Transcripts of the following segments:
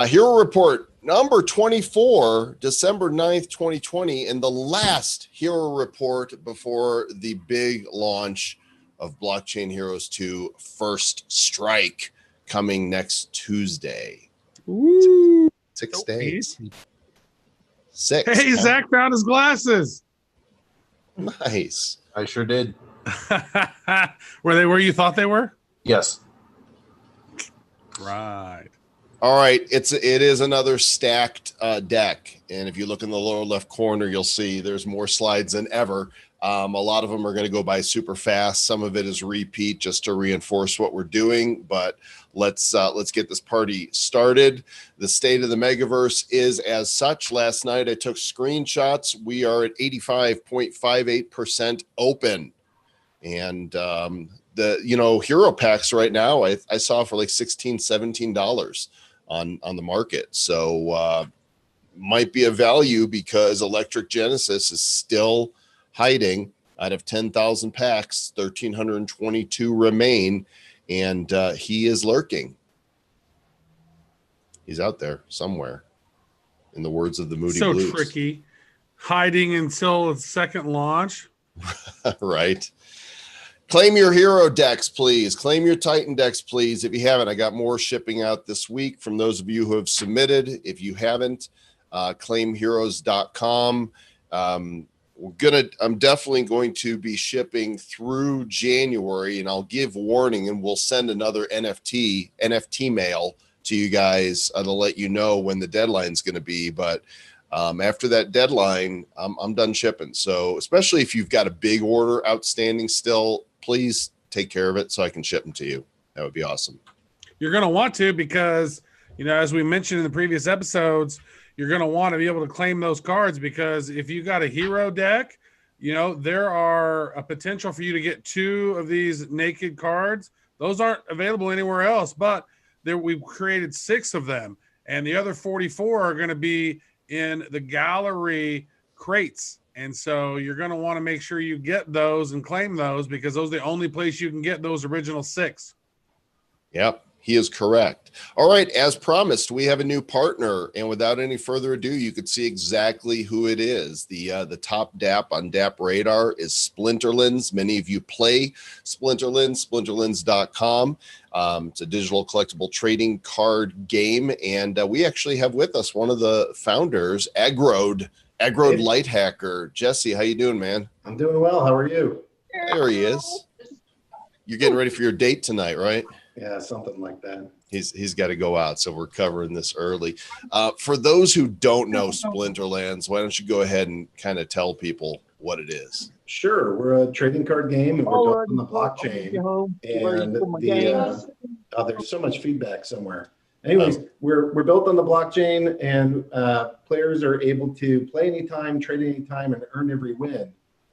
A Hero Report number 24, December 9th, 2020, and the last Hero Report before the big launch of Blockchain Heroes 2 First Strike coming next Tuesday. Ooh. 6 days. 6. Hey, Zach found his glasses. Nice. I sure did. Were they where you thought they were? Yes. Right. All right, it is another stacked deck, and if you look in the lower left corner, you'll see there's more slides than ever. A lot of them are going to go by super fast. Some of it is repeat just to reinforce what we're doing, but let's get this party started. The state of the Megaverse is as such. Last night I took screenshots. We are at 85.58% open, and the hero packs right now I saw for like $16-17 on the market. So might be a value because Electric Genesis is still hiding. Out of 10,000 packs, 1,322 remain, and he is lurking. He's out there somewhere, in the words of the Moody Blues. So tricky, hiding until its second launch. Right. Claim your hero decks, please. Claim your Titan decks, please. If you haven't, I got more shipping out this week from those of you who have submitted. If you haven't, claimheroes.com. I'm definitely going to be shipping through January, and I'll give warning, and we'll send another NFT mail to you guys to let you know when the deadline's going to be. But after that deadline, I'm done shipping. So especially if you've got a big order outstanding still, please take care of it so I can ship them to you. That would be awesome. You're going to want to, because, as we mentioned in the previous episodes, you're going to want to be able to claim those cards, because if you got a hero deck, there are a potential for you to get 2 of these naked cards. Those aren't available anywhere else, but we've created 6 of them, and the other 44 are going to be in the gallery crates. And so you're going to want to make sure you get those and claim those, because those are the only place you can get those original 6. Yep, he is correct. All right, as promised, we have a new partner, and without any further ado, you can see exactly who it is. The top DApp on DApp Radar is Splinterlands. Many of you play Splinterlands, splinterlands.com. It's a digital collectible trading card game, and we actually have with us one of the founders, Aggroed Light Hacker. Jesse, how you doing, man? I'm doing well. How are you? There he is. You're getting ready for your date tonight, right? Yeah, something like that. He's got to go out, so we're covering this early. For those who don't know Splinterlands, why don't you go ahead and kind of tell people what it is? Sure. We're a trading card game, and we're built on the blockchain. And there's so much feedback somewhere. Anyways, we're built on the blockchain, and players are able to play anytime, trade anytime, and earn every win.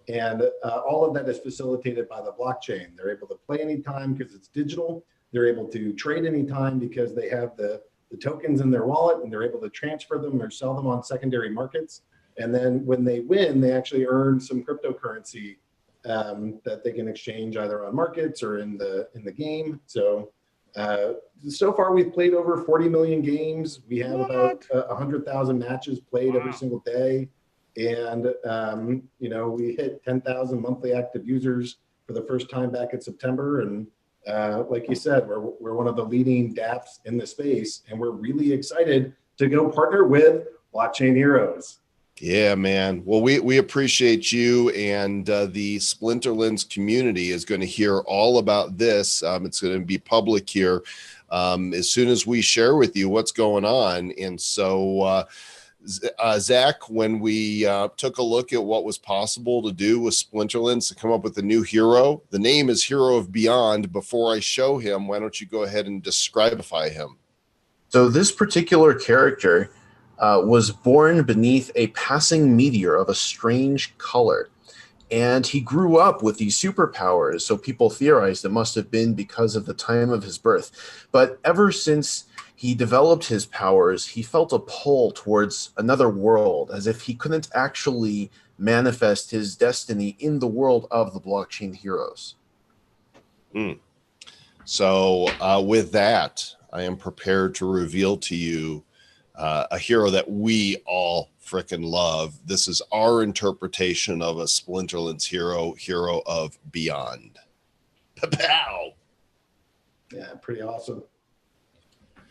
And all of that is facilitated by the blockchain. They're able to play anytime because it's digital. They're able to trade anytime because they have the tokens in their wallet, and they're able to transfer them or sell them on secondary markets. And then when they win, they actually earn some cryptocurrency that they can exchange either on markets or in the game. So far we've played over 40 million games. We have about 100,000 matches played every single day. And, we hit 10,000 monthly active users for the first time back in September. And like you said, we're one of the leading dApps in the space, and we're really excited to go partner with Blockchain Heroes. Yeah, man. Well, we appreciate you, and the Splinterlands community is going to hear all about this. It's going to be public here as soon as we share with you what's going on. And so, Zach, when we took a look at what was possible to do with Splinterlands to come up with a new hero, the name is Hero of Beyond. Before I show him, why don't you go ahead and describify him? So this particular character was born beneath a passing meteor of a strange color. And he grew up with these superpowers, so people theorized it must have been because of the time of his birth. But ever since he developed his powers, he felt a pull towards another world, as if he couldn't actually manifest his destiny in the world of the blockchain heroes. So with that, I am prepared to reveal to you a hero that we all freaking love. This is our interpretation of a Splinterlands hero of Beyond. Pow! Yeah, pretty awesome.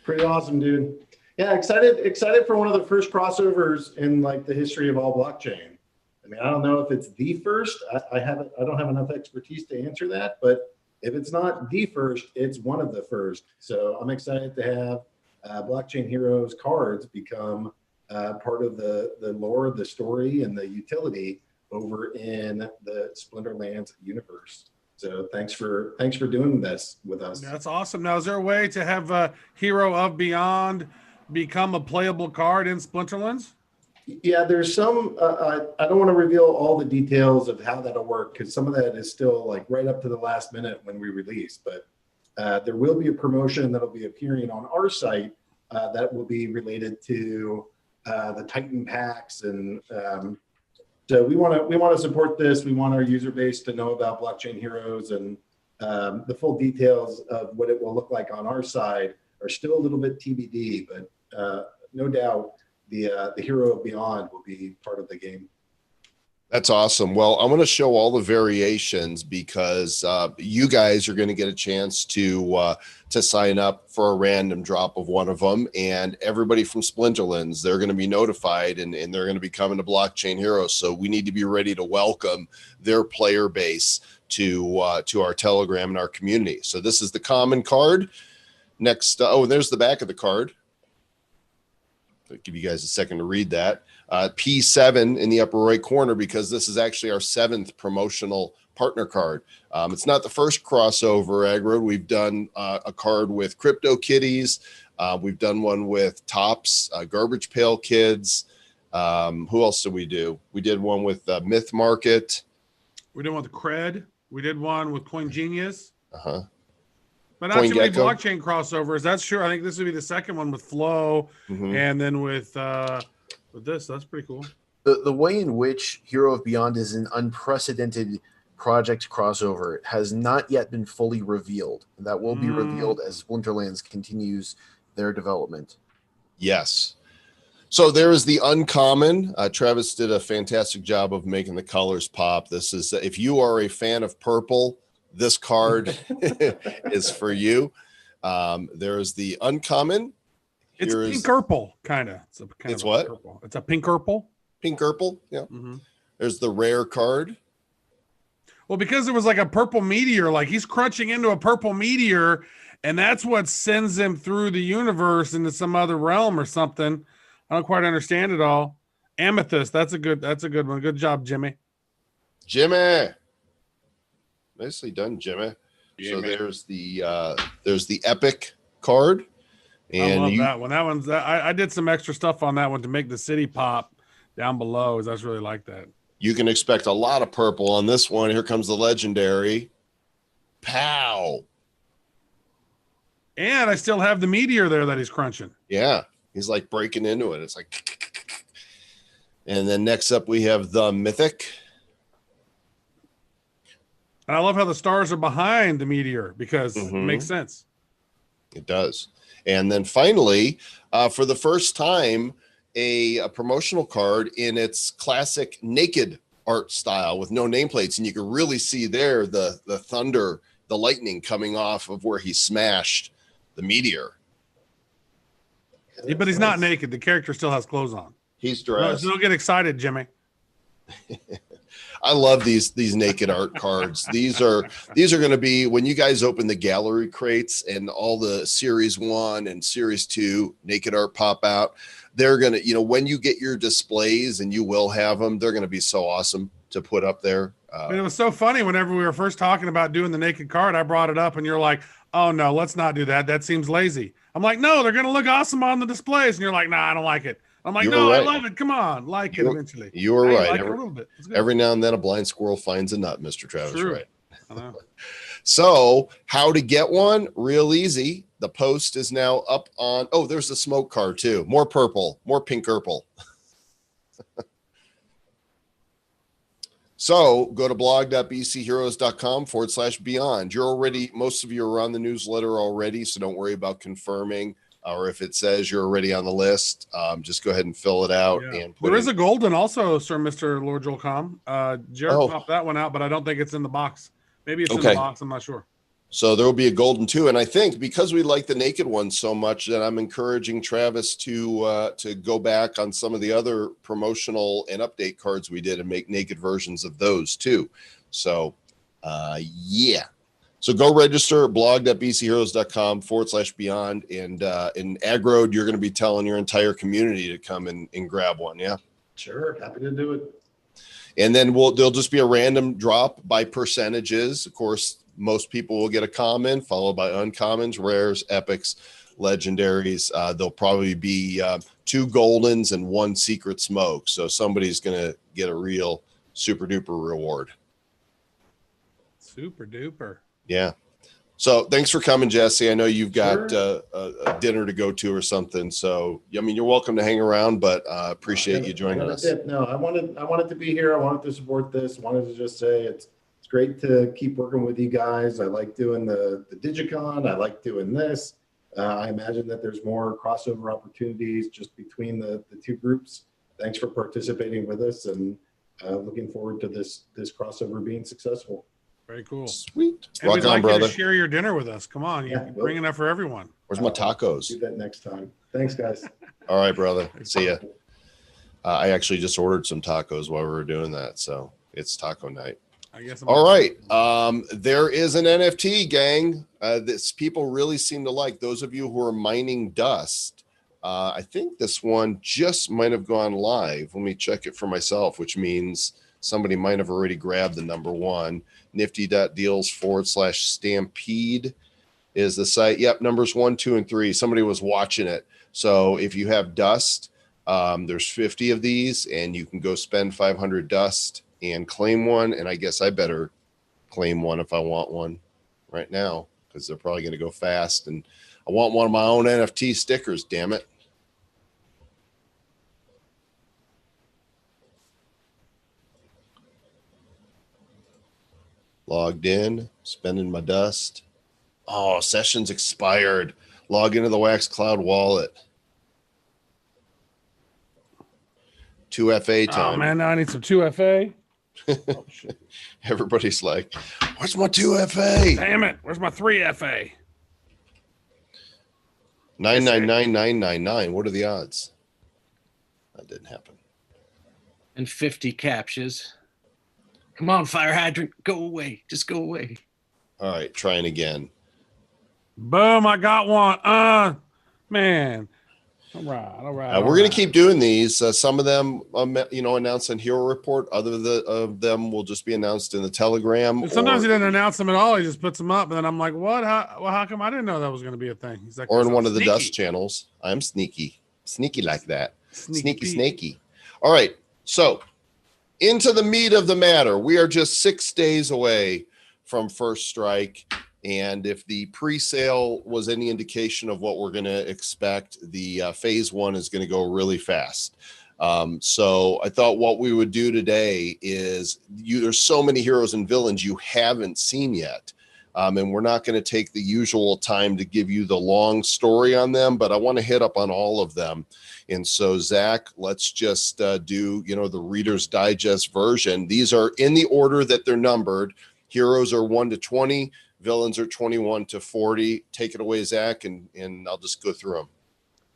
Pretty awesome, dude. Yeah, excited for one of the first crossovers in like the history of all blockchain. I mean, I don't know if it's the first. I don't have enough expertise to answer that, but if it's not the first, it's one of the first. So I'm excited to have Blockchain Heroes cards become part of the lore, the story, and the utility over in the Splinterlands universe. So thanks for doing this with us. That's awesome. Now, is there a way to have a Hero of Beyond become a playable card in Splinterlands? Yeah, there's some, I don't want to reveal all the details of how that'll work because some of that is still like right up to the last minute when we release, but there will be a promotion that'll be appearing on our site that will be related to the Titan packs. And so we want to support this. We want our user base to know about Blockchain Heroes, and the full details of what it will look like on our side are still a little bit TBD, but no doubt the Hero of Beyond will be part of the game. That's awesome. Well, I'm going to show all the variations because you guys are going to get a chance to sign up for a random drop of one of them, and everybody from Splinterlands, they're going to be notified, and they're going to be coming to Blockchain Heroes. So we need to be ready to welcome their player base to our Telegram and our community. So this is the common card. Next, and there's the back of the card. I'll give you guys a second to read that. P7 in the upper right corner, because this is actually our 7th promotional partner card. It's not the first crossover, Agro. We've done a card with Crypto Kitties. We've done one with Tops, Garbage Pail Kids. Who else did we do? We did one with Myth Market. We did one with Cred. We did one with Coin Genius. Uh-huh. But not too many blockchain crossovers. That's true. I think this would be the second one with Flow, and then with this. That's pretty cool. The way in which Hero of Beyond is an unprecedented project crossover has not yet been fully revealed. And that will be revealed as Splinterlands continues their development. Yes. So there is the uncommon. Travis did a fantastic job of making the colors pop. This is, if you are a fan of purple, this card is for you. There's the uncommon. It's pink-purple, kind of. It's what? Purple. It's a pink-purple. Pink-purple, yeah. There's the rare card. Well, because it was like a purple meteor, like he's crunching into a purple meteor, and that's what sends him through the universe into some other realm or something. I don't quite understand it all. Amethyst, that's a good one. Good job, Jimmy. Jimmy. Nicely done, Jimmy. So there's the epic card. And I love that one. That one's I did some extra stuff on that one to make the city pop down below. That's really like that. You can expect a lot of purple on this one. Here comes the legendary. Pow. And I still have the meteor there that he's crunching. Yeah. He's like breaking into it. It's like, and then next up we have the mythic. And I love how the stars are behind the meteor because it makes sense. It does. And then finally, for the first time, a promotional card in its classic naked art style with no nameplates. And you can really see there the thunder, the lightning coming off of where he smashed the meteor. Yeah, but he's not naked. The character still has clothes on. He's dressed. Don't get excited, Jimmy. I love these naked art cards. These are going to be, when you guys open the gallery crates and all the Series 1 and Series 2 naked art pop out, they're going to, when you get your displays, and you will have them, they're going to be so awesome to put up there. It was so funny whenever we were first talking about doing the naked card, I brought it up and you're like, oh no, let's not do that. That seems lazy. I'm like, no, they're going to look awesome on the displays. And you're like, nah, I don't like it. I'm like, no, right. I love it. Come on, like it eventually. You were right. Like it a little bit. Every now and then a blind squirrel finds a nut, Mr. Travis. True. Right. I know. So how to get one? Real easy. The post is now up on, there's the smoke card too. More purple, more pink purple. So go to blog.bcheroes.com/beyond. Most of you are on the newsletter already, so don't worry about confirming. or if it says you're already on the list, just go ahead and fill it out. Yeah. And put There is a golden also, Sir Mr. Lord Joel Com. Jared Oh. popped that one out, but I don't think it's in the box. Maybe it's in Okay. the box. I'm not sure. So there will be a golden too. And I think because we like the naked one so much, that I'm encouraging Travis to go back on some of the other promotional and update cards we did and make naked versions of those too. So yeah. So go register blog.bcheroes.com/beyond. And in Aggroed, you're going to be telling your entire community to come and grab one. Yeah. Sure. Happy to do it. And then there'll just be a random drop by percentages. Of course, most people will get a common, followed by uncommons, rares, epics, legendaries. There'll probably be 2 goldens and 1 secret smoke. So somebody's going to get a real super duper reward. Super duper. Yeah. So thanks for coming, Jesse. I know you've got Sure. a dinner to go to or something. So, I mean, you're welcome to hang around, but appreciate you joining us. No, I wanted to be here. I wanted to support this. Wanted to just say it's great to keep working with you guys. I like doing the Digicon. I like doing this. I imagine that there's more crossover opportunities just between the 2 groups. Thanks for participating with us, and looking forward to this crossover being successful. Very cool. Sweet. And Rock we'd on, like brother. you to share your dinner with us. Come on. You're bringing that for everyone. Where's my tacos? Do that next time. Thanks, guys. All right, brother. See ya. I actually just ordered some tacos while we were doing that. So it's taco night. I guess. All right. There is an NFT, gang. This people really seem to like. Those of you who are mining dust. I think this one just might have gone live. Let me check it for myself, which means somebody might have already grabbed the number 1. Nifty.deals/stampede is the site. Yep, numbers 1, 2, and 3. Somebody was watching it. So if you have dust, there's 50 of these, and you can go spend 500 dust and claim one. And I guess I better claim one if I want one right now, because they're probably going to go fast. And I want one of my own NFT stickers, damn it. Logged in, spending my dust. Oh, session's expired. Log into the Wax Cloud wallet. 2FA time. Oh, man, now I need some 2FA. Oh, shit. Everybody's like, where's my 2FA? Damn it. Where's my 3FA? 999999. What are the odds? That didn't happen. And 50 captures. Come on, fire hydrant. Go away. Just go away. All right, trying again. Boom, I got one. Man. All right. We're going to keep doing these. Some of them, announced on Hero Report. Other of them will just be announced in the Telegram. But sometimes he doesn't announce them at all. He just puts them up. And then I'm like, what? How come I didn't know that was going to be a thing? He's like, or in one of the sneaky. dust channels. I'm sneaky. Sneaky like that. Sneaky Snaky. All right. So into the meat of the matter. We are just 6 days away from First Strike. And if the pre-sale was any indication of what we're going to expect, the phase 1 is going to go really fast. So I thought what we would do today is there's so many heroes and villains you haven't seen yet. And we're not going to take the usual time to give you the long story on them, but I want to hit up on all of them. And so, Zach, let's just do, the Reader's Digest version. These are in the order that they're numbered. Heroes are 1 to 20. Villains are 21 to 40. Take it away, Zach, and I'll just go through them.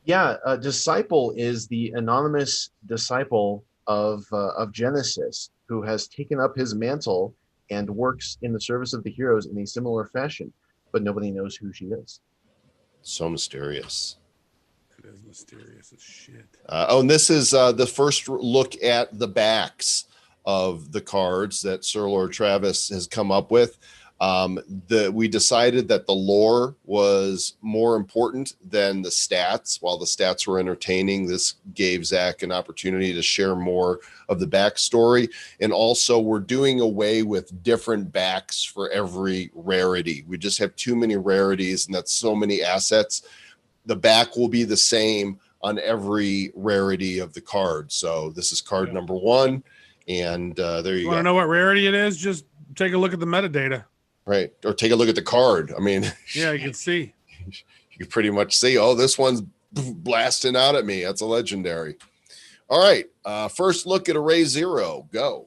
Yeah, Disciple is the anonymous disciple of Genesis, who has taken up his mantle and works in the service of the heroes in a similar fashion, but nobody knows who she is. So mysterious. It is mysterious as shit. And this is the first look at the backs of the cards that Sir Lord Travis has come up with. We decided that the lore was more important than the stats. While the stats were entertaining, this gave Zach an opportunity to share more of the backstory. And also, we're doing away with different backs for every rarity. We just have too many rarities, and that's so many assets. The back will be the same on every rarity of the card. So this is card number 1. And there you go. Want to know what rarity it is? Just take a look at the metadata. Right. Or take a look at the card. I mean, Yeah, you can see. You You pretty much see, oh, this one's blasting out at me. That's a legendary. All right. First look at Array Zero. Go.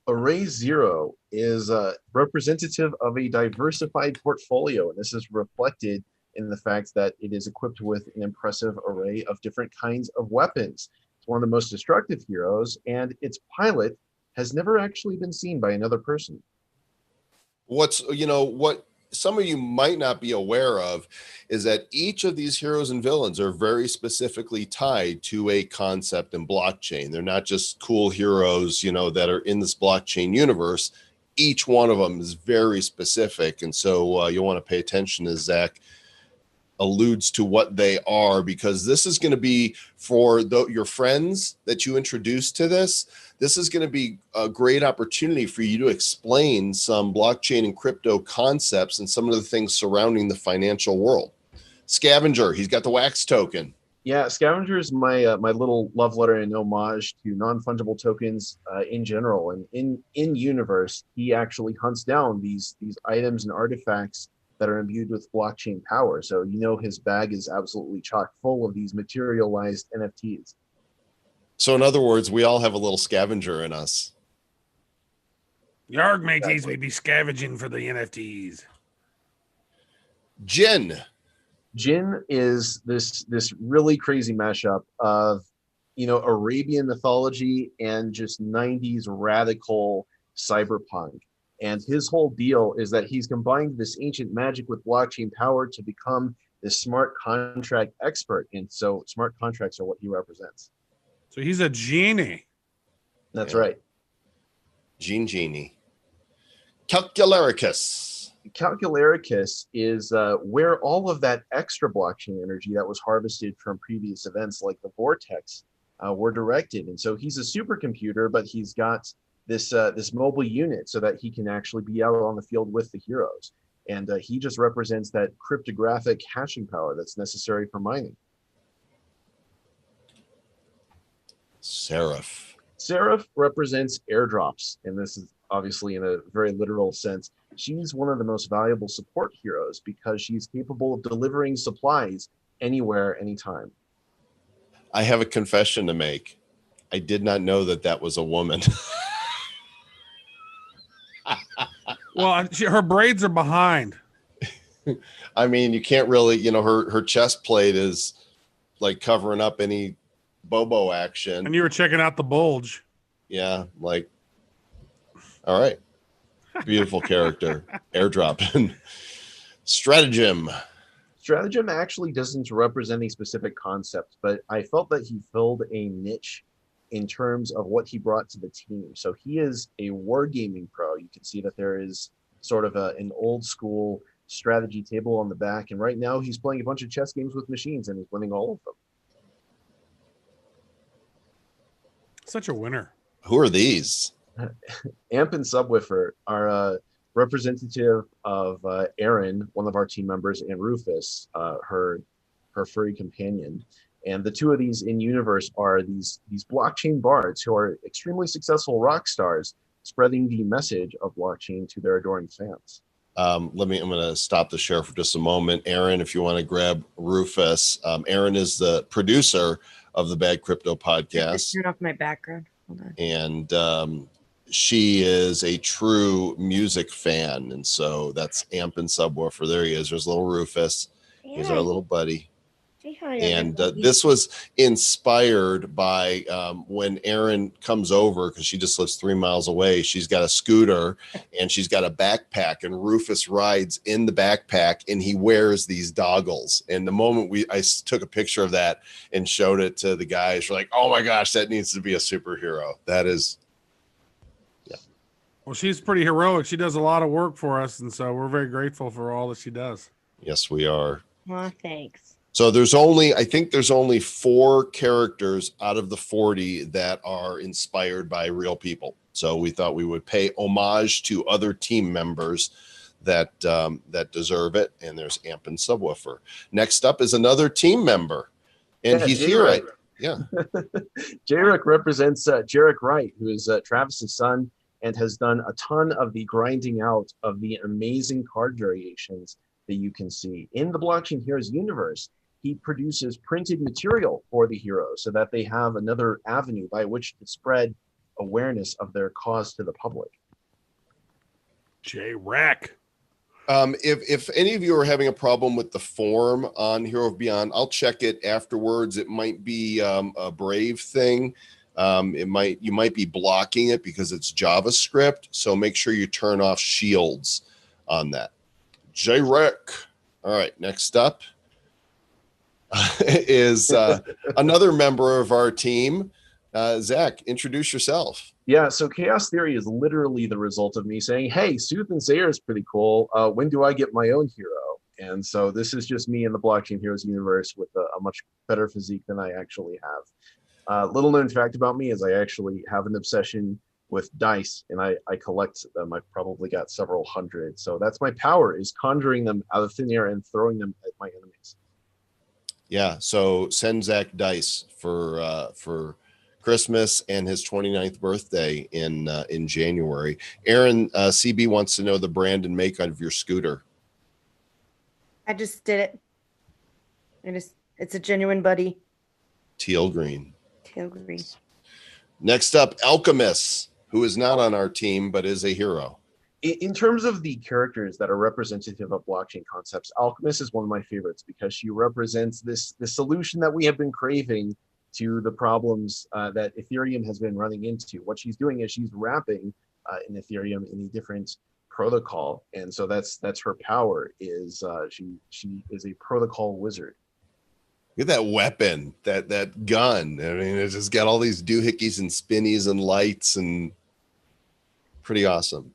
Array Zero is representative of a diversified portfolio, and this is reflected in the fact that it is equipped with an impressive array of different kinds of weapons. It's one of the most destructive heroes, and its pilot has never actually been seen by another person. What some of you might not be aware of is that each of these heroes and villains are very specifically tied to a concept in blockchain. They're not just cool heroes, that are in this blockchain universe. Each one of them is very specific. And so you'll want to pay attention as Zach alludes to what they are, because this is going to be for your friends that you introduce to this. This is going to be a great opportunity for you to explain some blockchain and crypto concepts and some of the things surrounding the financial world. Scavenger, he's got the wax token. Yeah, Scavenger is my my little love letter and homage to non-fungible tokens in general. And in universe, he actually hunts down these items and artifacts that are imbued with blockchain power. So his bag is absolutely chock full of these materialized NFTs. So in other words, we all have a little scavenger in us. Yarg mateys, we be scavenging for the NFTs. Jin. Jin is this really crazy mashup of Arabian mythology and just 90s radical cyberpunk. And his whole deal is that he's combined this ancient magic with blockchain power to become this smart contract expert. And so smart contracts are what he represents. So he's a genie. That's right. Genie. Calcularicus. Calcularicus is where all of that extra blockchain energy that was harvested from previous events like the Vortex were directed. And so he's a supercomputer, but he's got this mobile unit so that he can actually be out on the field with the heroes. And he just represents that cryptographic hashing power that's necessary for mining. Serif. Serif represents airdrops, and this is obviously in a very literal sense. She's one of the most valuable support heroes because she's capable of delivering supplies anywhere, anytime. I have a confession to make. I did not know that was a woman. Well, her braids are behind. I mean, you can't really, her chest plate is like covering up any Bobo action. And you were checking out the bulge. Yeah, all right. Beautiful character. Airdrop. Stratagem. Stratagem actually doesn't represent a specific concept, but I felt that he filled a niche in terms of what he brought to the team. So he is a wargaming pro. You can see that there is sort of an old school strategy table on the back. And right now he's playing a bunch of chess games with machines and he's winning all of them. Such a winner. Who are these? Amp and Subwoofer are representative of Erin, one of our team members, and Rufus, her furry companion. And the two of these in universe are these blockchain bards who are extremely successful rock stars, spreading the message of blockchain to their adoring fans. I'm going to stop the share for just a moment. Aaron, if you want to grab Rufus, Aaron is the producer of the Bad Crypto podcast. Turn off my background. Hold on. And she is a true music fan. And so that's Amp and Subwoofer. There he is. There's little Rufus. Yeah. He's our little buddy. Hi, And this was inspired by when Erin comes over, because she just lives 3 miles away. She's got a scooter and she's got a backpack, and Rufus rides in the backpack and he wears these goggles. And the moment I took a picture of that and showed it to the guys, we're like, oh my gosh, that needs to be a superhero. That is. Yeah. Well, she's pretty heroic. She does a lot of work for us. And so we're very grateful for all that she does. Yes, we are. Well, thanks. So I think there's only 4 characters out of the 40 that are inspired by real people. So we thought we would pay homage to other team members that deserve it. And there's Amp and Subwoofer. Next up is another team member, and he's here. Right? Yeah. Jarek represents Jarek Wright, who is Travis's son and has done a ton of the grinding out of the amazing card variations that you can see. In the Blockchain Heroes universe, he produces printed material for the heroes so that they have another avenue by which to spread awareness of their cause to the public. J-Rack. If any of you are having a problem with the form on Hero of Beyond, I'll check it afterwards. It might be a Brave thing. You might be blocking it because it's JavaScript. So make sure you turn off shields on that. J-Rack. All right, next up is another member of our team. Zach, introduce yourself. Yeah, so Chaos Theory is literally the result of me saying, hey, Sooth and Sayer is pretty cool. When do I get my own hero? And so this is just me in the Blockchain Heroes universe with a much better physique than I actually have. Little known fact about me is I actually have an obsession with dice, and I collect them. I've probably got several hundred. So that's my power, is conjuring them out of thin air and throwing them at my enemies. Yeah, so send Zach dice for Christmas and his 29th birthday in January. Aaron, CB wants to know the brand and make of your scooter. I just did it. It's a genuine buddy. Teal green. Teal green. Next up, Alchemist, who is not on our team but is a hero. In terms of the characters that are representative of blockchain concepts, Alchemist is one of my favorites because she represents the solution that we have been craving to the problems that Ethereum has been running into. What she's doing is she's wrapping in Ethereum in a different protocol, and so that's her power. Is she is a protocol wizard. Look at that weapon, that gun. I mean, it's just got all these doohickeys and spinnies and lights, and pretty awesome.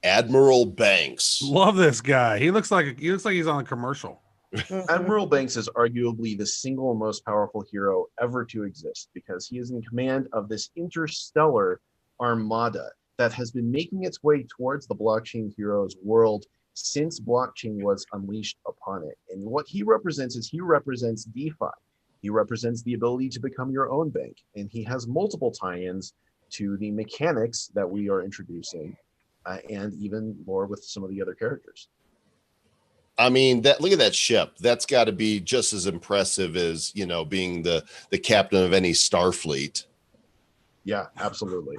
Admiral Banks. Love this guy. He looks like he's on a commercial. Admiral Banks is arguably the single most powerful hero ever to exist because he is in command of this interstellar armada that has been making its way towards the Blockchain Heroes world since blockchain was unleashed upon it. And what he represents is he represents DeFi. He represents the ability to become your own bank. And he has multiple tie-ins to the mechanics that we are introducing and even more with some of the other characters. I mean, look at that ship. That's got to be just as impressive as, being the captain of any Starfleet. Yeah, absolutely.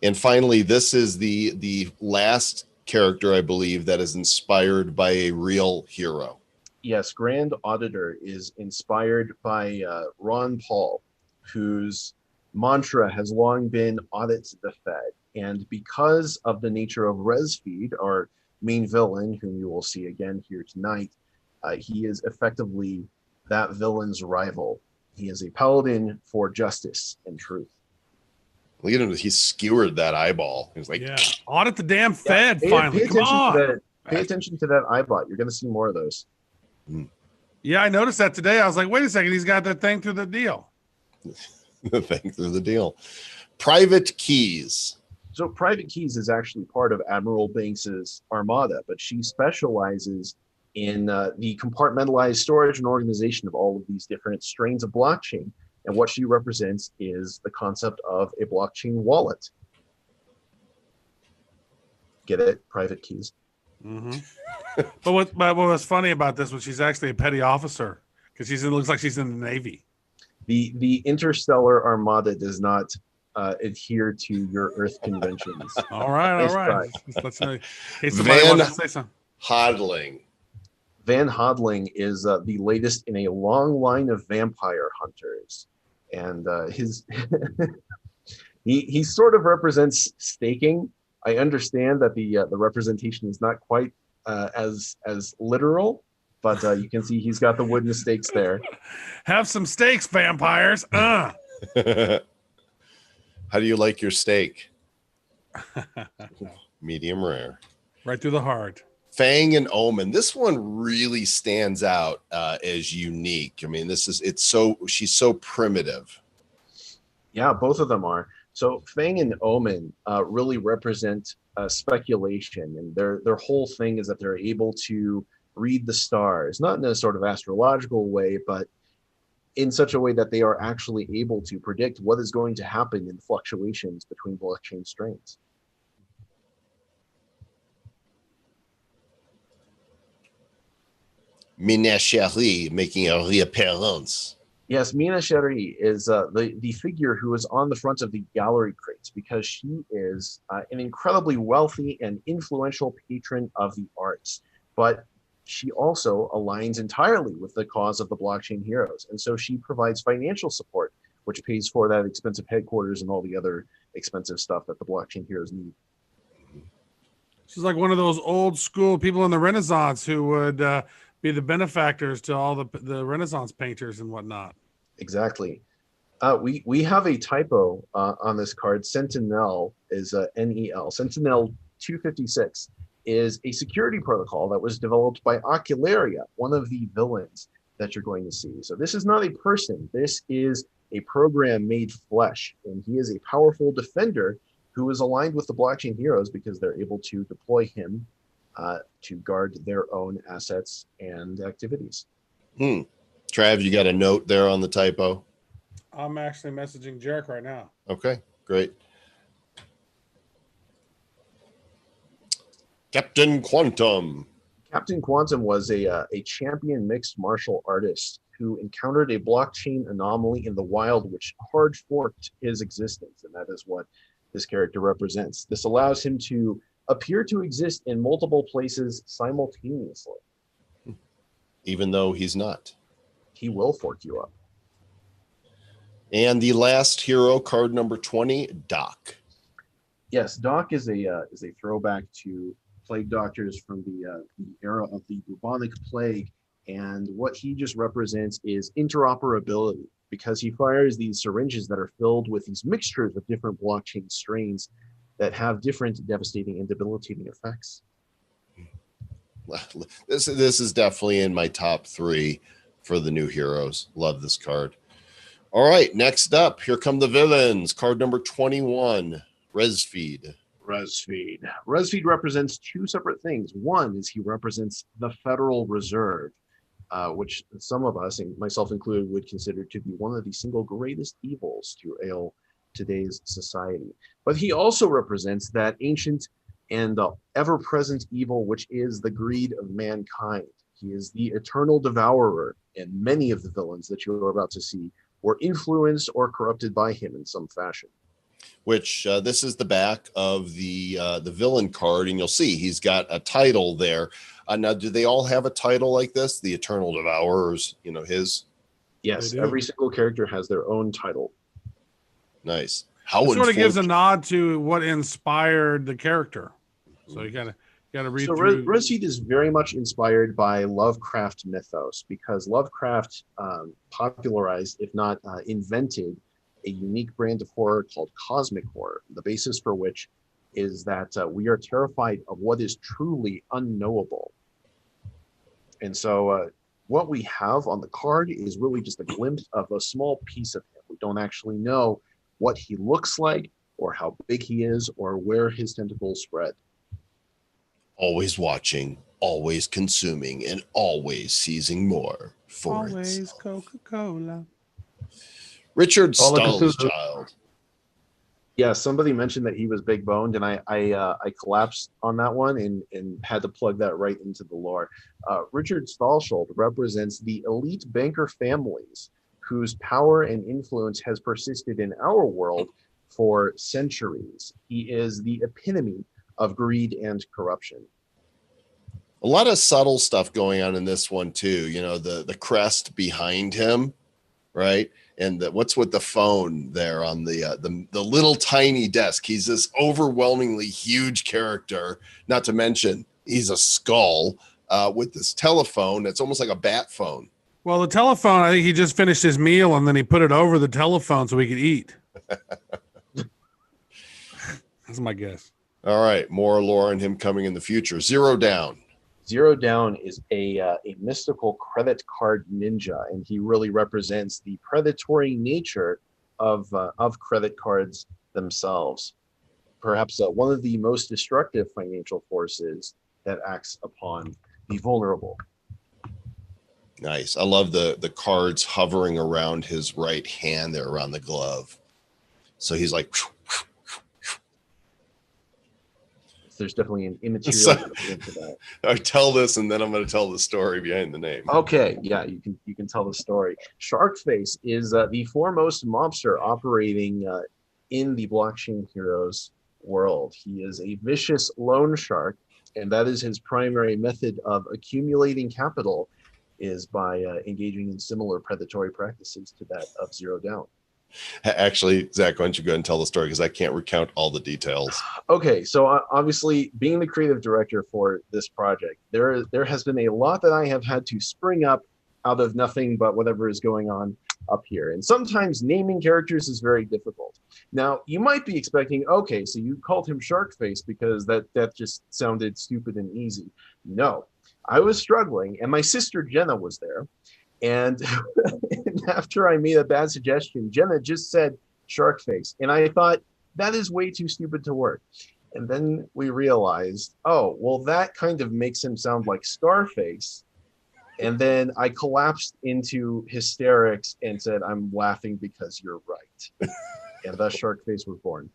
And finally, this is the last character, I believe, that is inspired by a real hero. Yes, Grand Auditor is inspired by Ron Paul, whose mantra has long been audit the Fed. And because of the nature of ResFeed, our main villain, whom you will see again here tonight, he is effectively that villain's rival. He is a paladin for justice and truth. Look at him. He skewered that eyeball. He was like, yeah, audit the damn Fed, pay finally. Come on. Pay attention to that eyebot. You're going to see more of those. Yeah, I noticed that today. I was like, wait a second. He's got that thing through the deal. The thing through the deal. Private keys. So Private Keys is actually part of Admiral Banks's armada, but she specializes in the compartmentalized storage and organization of all of these different strains of blockchain. And what she represents is the concept of a blockchain wallet. Get it? Private Keys. Mm-hmm. but what was funny about this was she's actually a petty officer because looks like she's in the Navy. The Interstellar Armada does not adhere to your Earth conventions. all right. Let's know. In case somebody Van wants to say something. Hodling. Van Hodling is the latest in a long line of vampire hunters, and he sort of represents staking. I understand that the representation is not quite as literal, but you can see he's got the wooden stakes there. Have some steaks, vampires. How do you like your steak? Medium rare. Right through the heart. Fang and Omen. This one really stands out as unique. I mean, she's so primitive. Yeah, both of them are. So Fang and Omen really represent speculation, and their whole thing is that they're able to read the stars, not in a sort of astrological way, but in such a way that they are actually able to predict what is going to happen in fluctuations between blockchain strains. Mina Cherie making a reappearance. Yes, Mina Cherie is the figure who is on the front of the gallery crates because she is an incredibly wealthy and influential patron of the arts. But she also aligns entirely with the cause of the blockchain heroes. And so she provides financial support, which pays for that expensive headquarters and all the other expensive stuff that the blockchain heroes need. She's like one of those old school people in the Renaissance who would be the benefactors to all the Renaissance painters and whatnot. Exactly. We have a typo on this card. Sentinel is NEL. Sentinel 256 is a security protocol that was developed by Ocularia, one of the villains that you're going to see. So this is not a person. This is a program made flesh, and he is a powerful defender who is aligned with the blockchain heroes because they're able to deploy him to guard their own assets and activities. Trav, you got a note there on the typo? I'm actually messaging Jarek right now. Okay, great. Captain Quantum. Captain Quantum was a champion mixed martial artist who encountered a blockchain anomaly in the wild, which hard forked his existence, and that is what this character represents. This allows him to appear to exist in multiple places simultaneously. Even though he's not. He will fork you up. And the last hero, card number 20, Doc. Yes, Doc is a throwback to plague doctors from the era of the bubonic plague, and what he just represents is interoperability, because he fires these syringes that are filled with these mixtures of different blockchain strains that have different devastating and debilitating effects. This is definitely in my top 3 for the new heroes. Love this card. All right, next up, here come the villains. Card number 21, Resfeed. Resfeed represents 2 separate things. One is he represents the Federal Reserve, which some of us, and myself included, would consider to be one of the single greatest evils to ail today's society. But he also represents that ancient and ever-present evil, which is the greed of mankind. He is the eternal devourer, and many of the villains that you're about to see were influenced or corrupted by him in some fashion. Which this is the back of the villain card, and you'll see he's got a title there. Now, do they all have a title like this? The Eternal Devourers, his? Yes, every single character has their own title. Nice. It sort of gives a nod to what inspired the character. So you gotta read through. Resfeed is very much inspired by Lovecraft mythos, because Lovecraft popularized, if not invented, a unique brand of horror called cosmic horror, the basis for which is that we are terrified of what is truly unknowable. And so what we have on the card is really just a glimpse of a small piece of him. We don't actually know what he looks like, or how big he is, or where his tentacles spread. Always watching, always consuming, and always seizing more for Always itself. Coca-Cola. Richard Stahlschild. Yeah, somebody mentioned that he was big boned, and I collapsed on that one and had to plug that right into the lore. Richard Stahlschild represents the elite banker families whose power and influence has persisted in our world for centuries. He is the epitome of greed and corruption. A lot of subtle stuff going on in this one too. The crest behind him, right? And what's with the phone there on the little tiny desk? He's this overwhelmingly huge character. Not to mention he's a skull with this telephone. It's almost like a bat phone. Well, the telephone, I think he just finished his meal and then he put it over the telephone so he could eat. That's my guess. All right, more lore on him coming in the future. Zero Down. Zero Down is a mystical credit card ninja, and he really represents the predatory nature of credit cards themselves. Perhaps one of the most destructive financial forces that acts upon the vulnerable. Nice. I love the cards hovering around his right hand there, around the glove. So he's like... there's definitely an immaterial So- equivalent to that. I tell this, and then I'm going to tell the story behind the name. Okay, yeah, you can tell the story. Sharkface is the foremost mobster operating in the Blockchain Heroes world. He is a vicious loan shark, and that is his primary method of accumulating capital, is by engaging in similar predatory practices to that of Zero Down. Actually, Zach, why don't you go ahead and tell the story, because I can't recount all the details. Okay, so obviously, being the creative director for this project, there has been a lot that I have had to spring up out of nothing but whatever is going on up here. And sometimes naming characters is very difficult. Now, you might be expecting, okay, so you called him Sharkface because that just sounded stupid and easy. No, I was struggling, and my sister Jenna was there. And after I made a bad suggestion, Jenna just said Sharkface. And I thought, that is way too stupid to work. And then we realized, oh, well, that kind of makes him sound like Scarface. And then I collapsed into hysterics and said, I'm laughing because you're right. And thus Sharkface was born.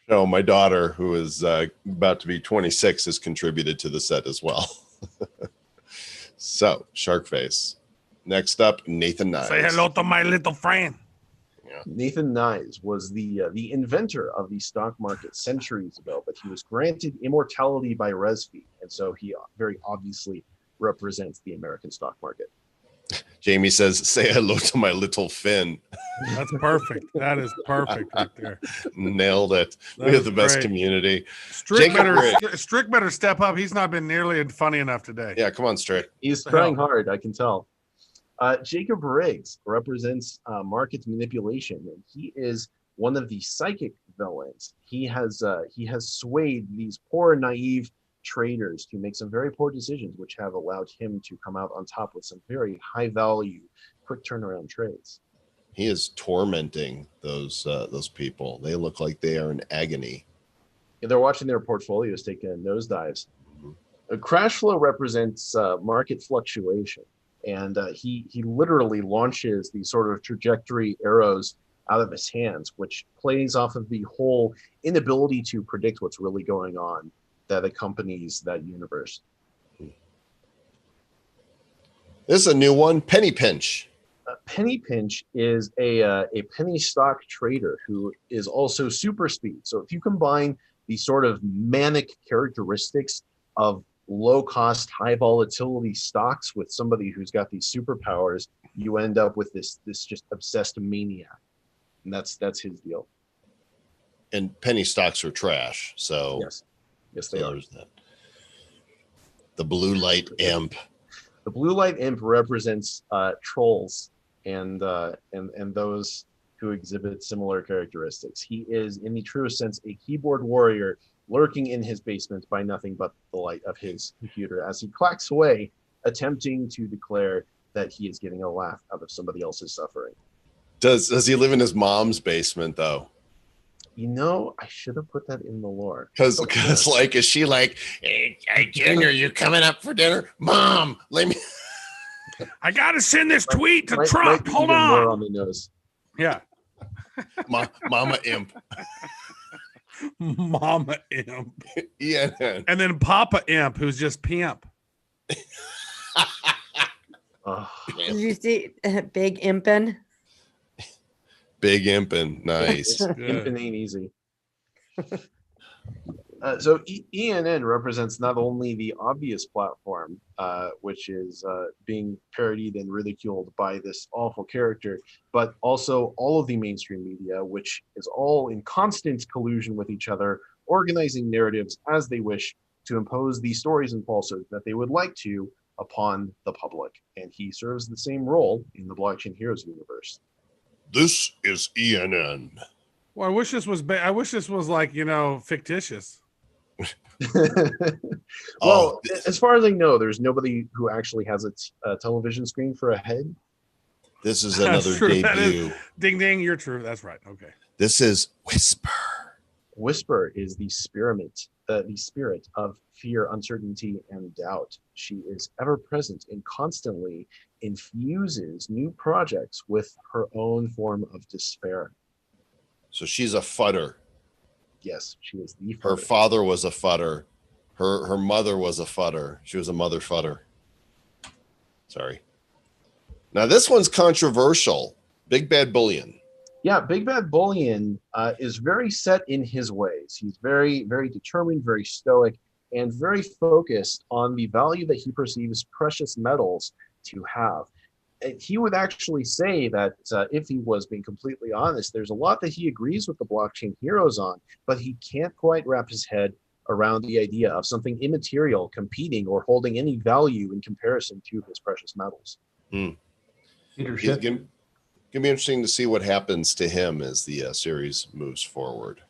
No, my daughter, who is about to be 26, has contributed to the set as well. So, Sharkface. Next up, Nathan Knives. Say hello to my little friend. Nathan Knives was the inventor of the stock market centuries ago, but he was granted immortality by Resfee, and so he very obviously represents the American stock market. Jamie says, say hello to my little Finn. That's perfect. That is perfect right there. Nailed it. That We have is the best great. community. Strick Jacob better step up. He's not been nearly funny enough today. Yeah, come on, Strick. He's trying hard, I can tell. Jacob Riggs represents market manipulation, and he is one of the psychic villains. He has swayed these poor, naive traders to make some very poor decisions, which have allowed him to come out on top with some very high value, quick turnaround trades. He is tormenting those people. They look like they are in agony. They're watching their portfolios take nosedives. Crash flow represents market fluctuation, and he literally launches these sort of trajectory arrows out of his hands, which plays off of the whole inability to predict what's really going on that accompanies that universe. This is a new one, Penny Pinch. Penny Pinch is a penny stock trader who is also super speed. So if you combine the sort of manic characteristics of low cost, high volatility stocks with somebody who's got these superpowers, you end up with this just obsessed maniac. And that's his deal. And penny stocks are trash. So Yes, they are. there's that. The blue light imp. The blue light imp represents trolls and those who exhibit similar characteristics. He is, in the truest sense, a keyboard warrior lurking in his basement by nothing but the light of his computer as he clacks away, attempting to declare that he is getting a laugh out of somebody else's suffering. Does he live in his mom's basement though? You know, I should have put that in the lore. Because like, is she like, hey, Junior, you coming up for dinner? Mom, let me. I gotta send this tweet to Might Trump. be Hold even more on. the nose. Yeah. Mama imp. Mama imp. Yeah. And then Papa imp, who's just pimp. Oh, Did you see Big Impin? Big impin'. Nice. Impin' ain't easy. So ENN represents not only the obvious platform, which is being parodied and ridiculed by this awful character, but also all of the mainstream media, which is all in constant collusion with each other, organizing narratives as they wish to impose the stories and falsehoods that they would like to upon the public. And he serves the same role in the Blockchain Heroes universe. This is ENN. Well, I wish this was like, fictitious. Well, as far as I know, there's nobody who actually has a television screen for a head. This is That's another true. That is- debut. Ding ding, you're true. That's right. Okay. This is Whisper. Whisper is the spirit of fear, uncertainty, and doubt. She is ever present and constantly infuses new projects with her own form of despair. So she's a fudder. Yes, she is the Her fudder. father was a fudder. Her mother was a fudder. She was a mother fudder. Sorry. Now this one's controversial. Big Bad Bullion. Yeah, Big Bad Bullion is very set in his ways. He's very, very determined, very stoic, and very focused on the value that he perceives precious metals to have. And he would actually say that if he was being completely honest, there's a lot that he agrees with the blockchain heroes on, but he can't quite wrap his head around the idea of something immaterial competing or holding any value in comparison to his precious metals. It's Leadership. going to be interesting to see what happens to him as the series moves forward.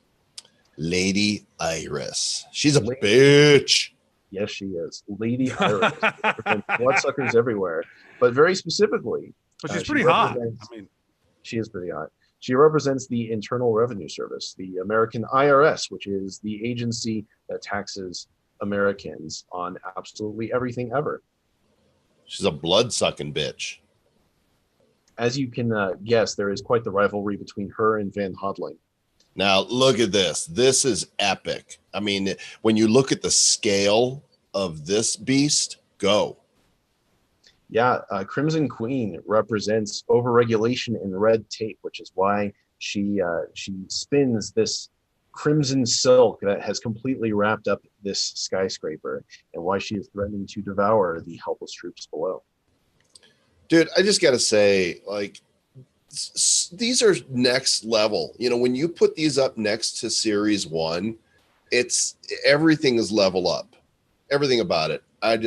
Lady Iris. She's a bitch. Yes, she is. Lady Iris. Bloodsuckers everywhere. But very specifically, But she's she pretty hot. represents- I mean, she is pretty hot. She represents the Internal Revenue Service, the American IRS, which is the agency that taxes Americans on absolutely everything ever. She's a blood-sucking bitch. As you can guess, there is quite the rivalry between her and Van Hodling. Now, look at this. This is epic. I mean, when you look at the scale of this beast, go. Yeah, Crimson Queen represents overregulation and red tape, which is why she spins this crimson silk that has completely wrapped up this skyscraper, and why she is threatening to devour the helpless troops below. Dude, I just got to say, like, these are next level. You know, when you put these up next to Series 1, it's everything is level up. Everything about it. I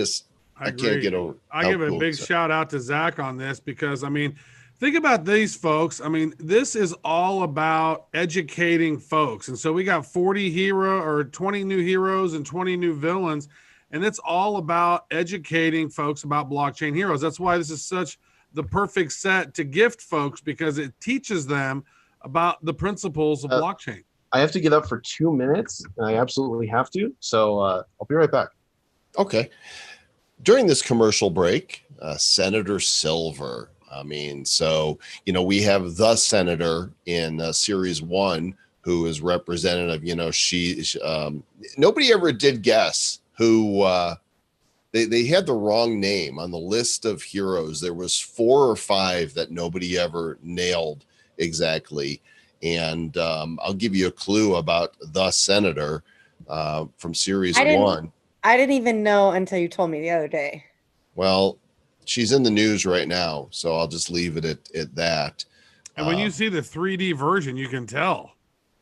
can't get over. I give a big shout out to Zach on this because, I mean, think about these folks. I mean, this is all about educating folks. And so we got 20 new heroes and 20 new villains. And it's all about educating folks about blockchain heroes. That's why this is such the perfect set to gift folks, because it teaches them about the principles of blockchain. I have to get up for 2 minutes. I absolutely have to. So I'll be right back. Okay. During this commercial break, Senator Silver. I mean, so, you know, we have the senator in Series 1 who is representative. You know, nobody ever did guess who they had the wrong name on the list of heroes. There was 4 or 5 that nobody ever nailed exactly. And I'll give you a clue about the senator from Series 1. I didn't even know until you told me the other day. Well, she's in the news right now, so I'll just leave it at that. And when you see the 3D version, you can tell.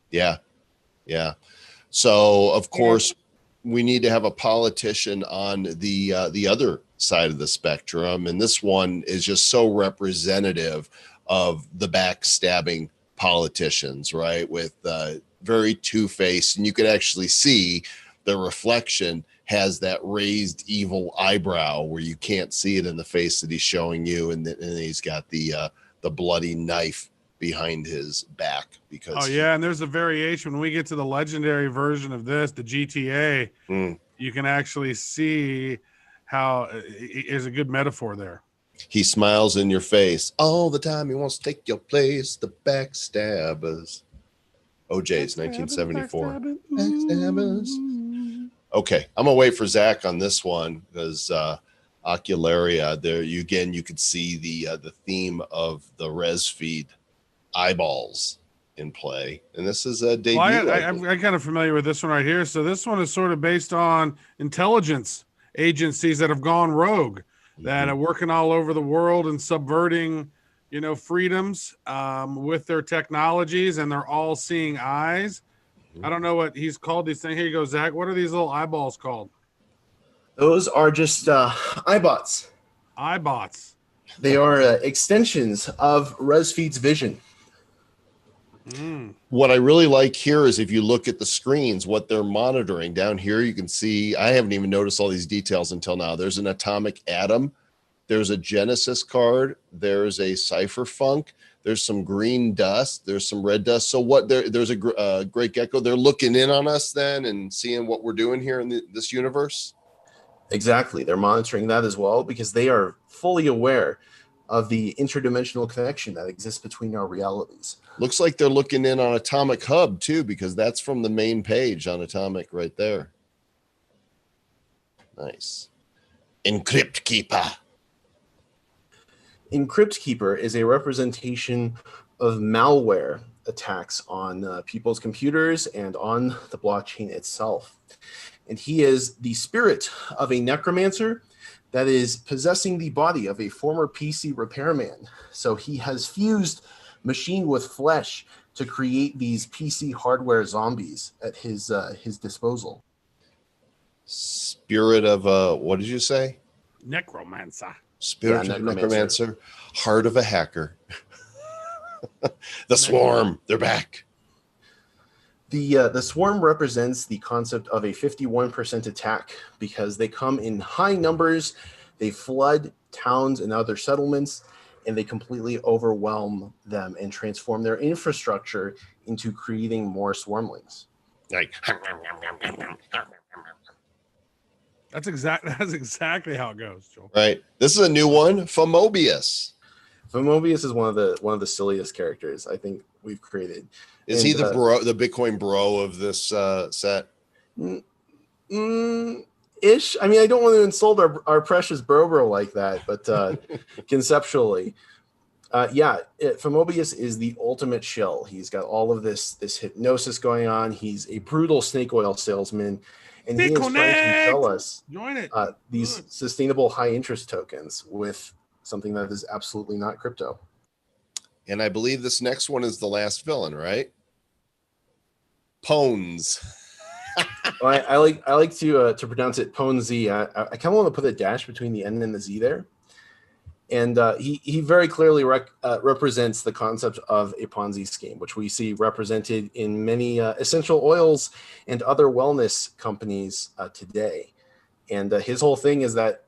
Yeah. Yeah. So, of course, we need to have a politician on the other side of the spectrum. And this one is just so representative of the backstabbing politicians, right? With very two-faced, and you can actually see the reflection has that raised evil eyebrow where you can't see it in the face that he's showing you. And then he's got the bloody knife behind his back because and there's a variation when we get to the legendary version of this, the GTA. You can actually see how is a good metaphor there. He smiles in your face all the time. He wants to take your place. The backstabbers. OJ's 1974. Backstabbers. Okay, I'm gonna wait for Zach on this one because Ocularia. There, you could see the theme of the res feed eyeballs in play, and this is a debut. Well, I'm kind of familiar with this one right here. So this one is sort of based on intelligence agencies that have gone rogue, that are working all over the world and subverting, freedoms with their technologies, and they're all seeing eyes. I don't know what he's called these things. Here you go, Zach. What are these little eyeballs called? Those are just iBots. iBots. They are extensions of ResFeed's vision. What I really like here is if you look at the screens, what they're monitoring down here, you can see, I haven't even noticed all these details until now. There's an atomic atom. There's a Genesis card. There's a cypherpunk. There's some green dust. There's some red dust. So there's a great gecko. They're looking in on us then and seeing what we're doing here in this universe. Exactly. They're monitoring that as well because they are fully aware of the interdimensional connection that exists between our realities. Looks like they're looking in on Atomic Hub too, because that's from the main page on Atomic right there. Nice. Encrypt Keeper. Encrypt Keeper is a representation of malware attacks on people's computers and on the blockchain itself. And he is the spirit of a necromancer that is possessing the body of a former PC repairman. So he has fused machine with flesh to create these PC hardware zombies at his disposal. Spirit of what did you say? Necromancer. Spirit of necromancer, heart of a hacker. The Swarm, they're back. The Swarm represents the concept of a 51% attack because they come in high numbers, they flood towns and other settlements, and they completely overwhelm them and transform their infrastructure into creating more swarmlings. Like That's exactly how it goes, Joel. right. This is a new one, Phomobius. Phomobius is one of the silliest characters I think we've created. Is he the Bitcoin bro of this set? Ish. I mean, I don't want to insult our precious bro like that, but conceptually, Phomobius is the ultimate shill. He's got all of this hypnosis going on. He's a brutal snake oil salesman, and he is trying to sell us these sustainable high interest tokens with something that is absolutely not crypto. And I believe this next one is the last villain, right? Pones. Well, I like to pronounce it Ponzi. I kind of want to put a dash between the N and the Z there. And he very clearly represents the concept of a Ponzi scheme, which we see represented in many essential oils and other wellness companies today. And his whole thing is that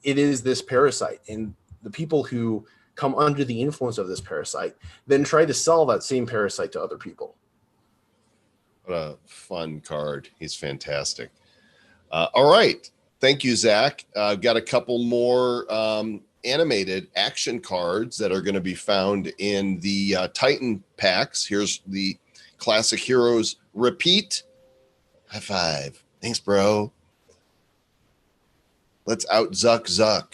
it is this parasite, and the people who come under the influence of this parasite then try to sell that same parasite to other people. What a fun card. He's fantastic. All right. Thank you, Zach. I've got a couple more animated action cards that are going to be found in the Titan packs. Here's the Classic Heroes Repeat. High five. Thanks, bro. Let's out Zuck.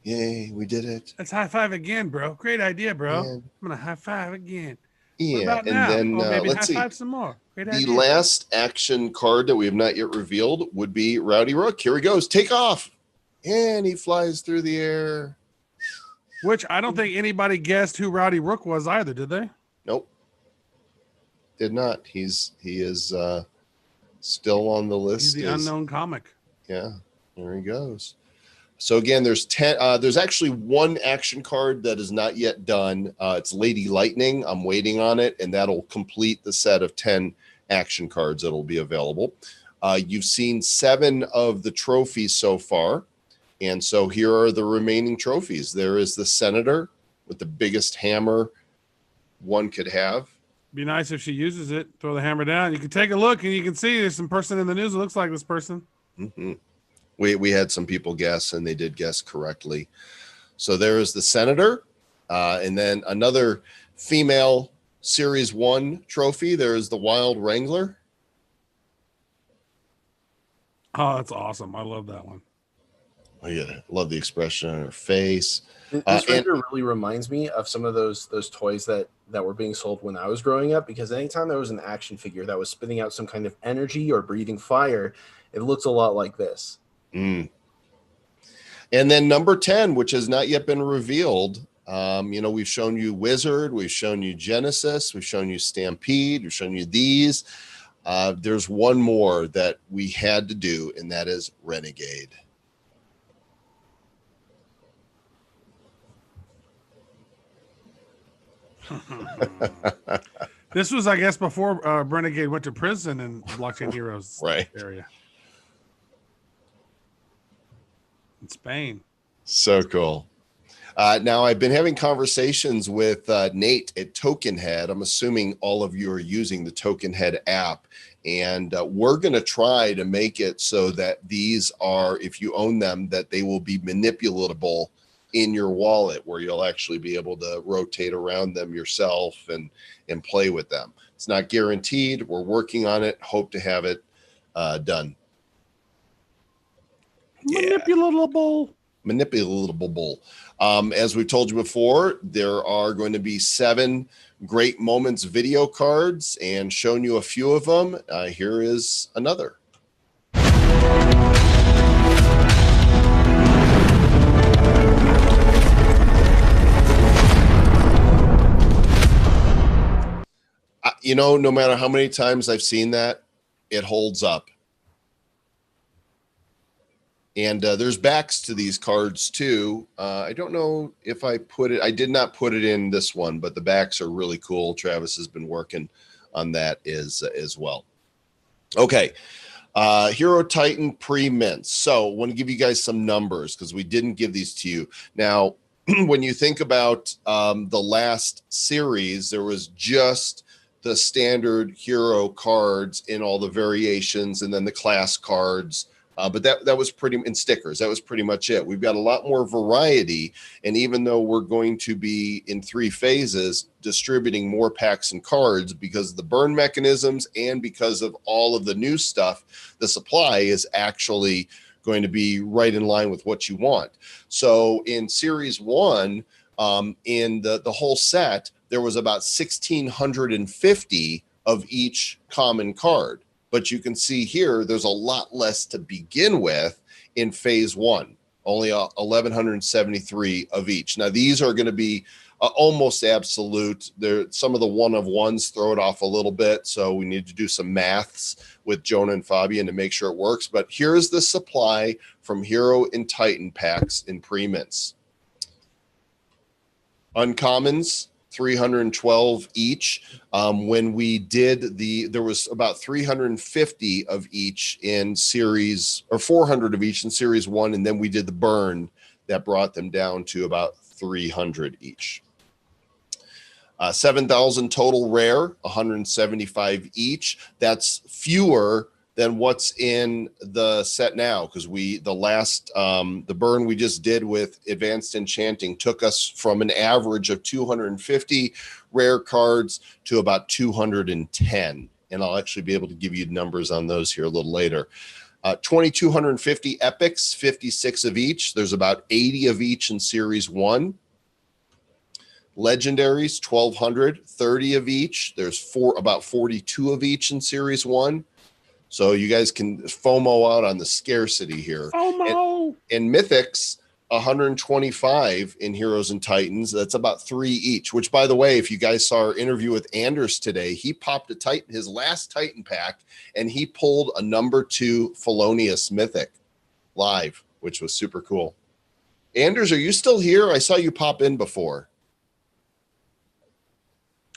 Yay, we did it. Let's high five again, bro. Great idea, bro. Yeah. I'm going to high five again. Yeah, and now? then maybe let's high see. five some more. Great The idea. last action card that we have not yet revealed would be Rowdy Rook. Here he goes. Take off. And he flies through the air. Which I don't think anybody guessed who Rowdy Rook was either, did they? Nope. Did not. He is still on the list. He's the unknown comic. Yeah, there he goes. So again, there's 10. There's actually one action card that is not yet done. It's Lady Lightning. I'm waiting on it, and that'll complete the set of 10 action cards that'll be available. You've seen 7 of the trophies so far, and so here are the remaining trophies. There is the Senator with the biggest hammer one could have. Be nice if she uses it. Throw the hammer down. You can take a look, and you can see there's some person in the news that looks like this person. Mm-hmm. We had some people guess, and they did guess correctly. So there is the Senator, and then another female Series 1 trophy. There is the Wild Wrangler. Oh, that's awesome. I love that one. Oh, yeah, love the expression on her face. This render really reminds me of some of those toys that were being sold when I was growing up, because anytime there was an action figure that was spitting out some kind of energy or breathing fire, it looks a lot like this. And then number 10, which has not yet been revealed. We've shown you Wizard, we've shown you Genesis, we've shown you Stampede, we've shown you these. There's one more that we had to do, and that is Renegade. This was, I guess, before Renegade went to prison in Blockchain Heroes right area. In Spain. So cool. Now, I've been having conversations with Nate at Token Head. I'm assuming all of you are using the Token Head app, and we're going to try to make it so that these are, if you own them, that they will be manipulatable in your wallet where you'll actually be able to rotate around them yourself and play with them. It's not guaranteed. We're working on it. Hope to have it done. Manipulatable. Manipulatable. As we've told you before, there are going to be 7 Great Moments video cards, and shown you a few of them. Here is another. No matter how many times I've seen that, it holds up. And there's backs to these cards too. I don't know if I did not put it in this one, but the backs are really cool. Travis has been working on that as well. Okay. Hero Titan pre-mints. So I want to give you guys some numbers because we didn't give these to you. Now, when you think about the last series, there was just the standard hero cards in all the variations, and then the class cards. But that was pretty, and stickers. That was pretty much it. We've got a lot more variety. And even though we're going to be in 3 phases distributing more packs and cards because of the burn mechanisms and because of all of the new stuff, the supply is actually going to be right in line with what you want. So in series 1, in the whole set, there was about 1,650 of each common card. But you can see here, there's a lot less to begin with in phase 1, only 1,173 of each. Now, these are going to be almost absolute. Some of the one-of-ones throw it off a little bit, so we need to do some maths with Jonah and Fabian to make sure it works. But here's the supply from Hero and Titan packs in pre-mints. Uncommons, 312 each. When we did there was about 350 of each in series, or 400 of each in series 1, and then we did the burn that brought them down to about 300 each. 7,000 total rare, 175 each. That's fewer than what's in the set now, because the burn we just did with Advanced Enchanting took us from an average of 250 rare cards to about 210, and I'll actually be able to give you numbers on those here a little later. 2,250 epics, 56 of each. There's about 80 of each in series 1. Legendaries, 1,200, 30 of each. There's about 42 of each in series 1. So you guys can FOMO out on the scarcity here. FOMO! And Mythics, 125 in Heroes and Titans. That's about 3 each, which, by the way, if you guys saw our interview with Anders today, he popped a Titan, his last Titan pack, and he pulled a number 2 Felonious Mythic live, which was super cool. Anders, are you still here? I saw you pop in before.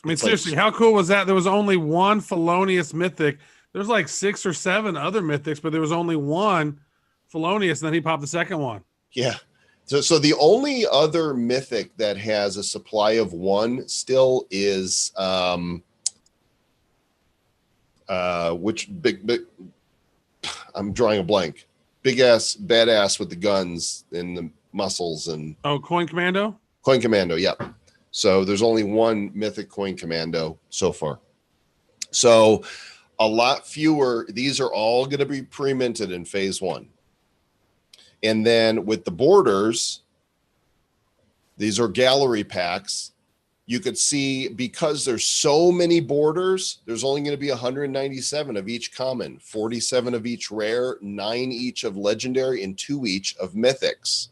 I mean, seriously, how cool was that? There was only one Felonious Mythic. There's like 6 or 7 other mythics, but there was only one Felonious, and then he popped the second one. Yeah. So the only other mythic that has a supply of 1 still is which big I'm drawing a blank. Big ass badass with the guns and the muscles and Coin Commando? Coin Commando, yep. So there's only 1 mythic Coin Commando so far. So a lot fewer. These are all going to be pre-minted in phase 1. And then with the borders, these are gallery packs. You could see, because there's so many borders, there's only going to be 197 of each common, 47 of each rare, 9 each of legendary, and 2 each of mythics.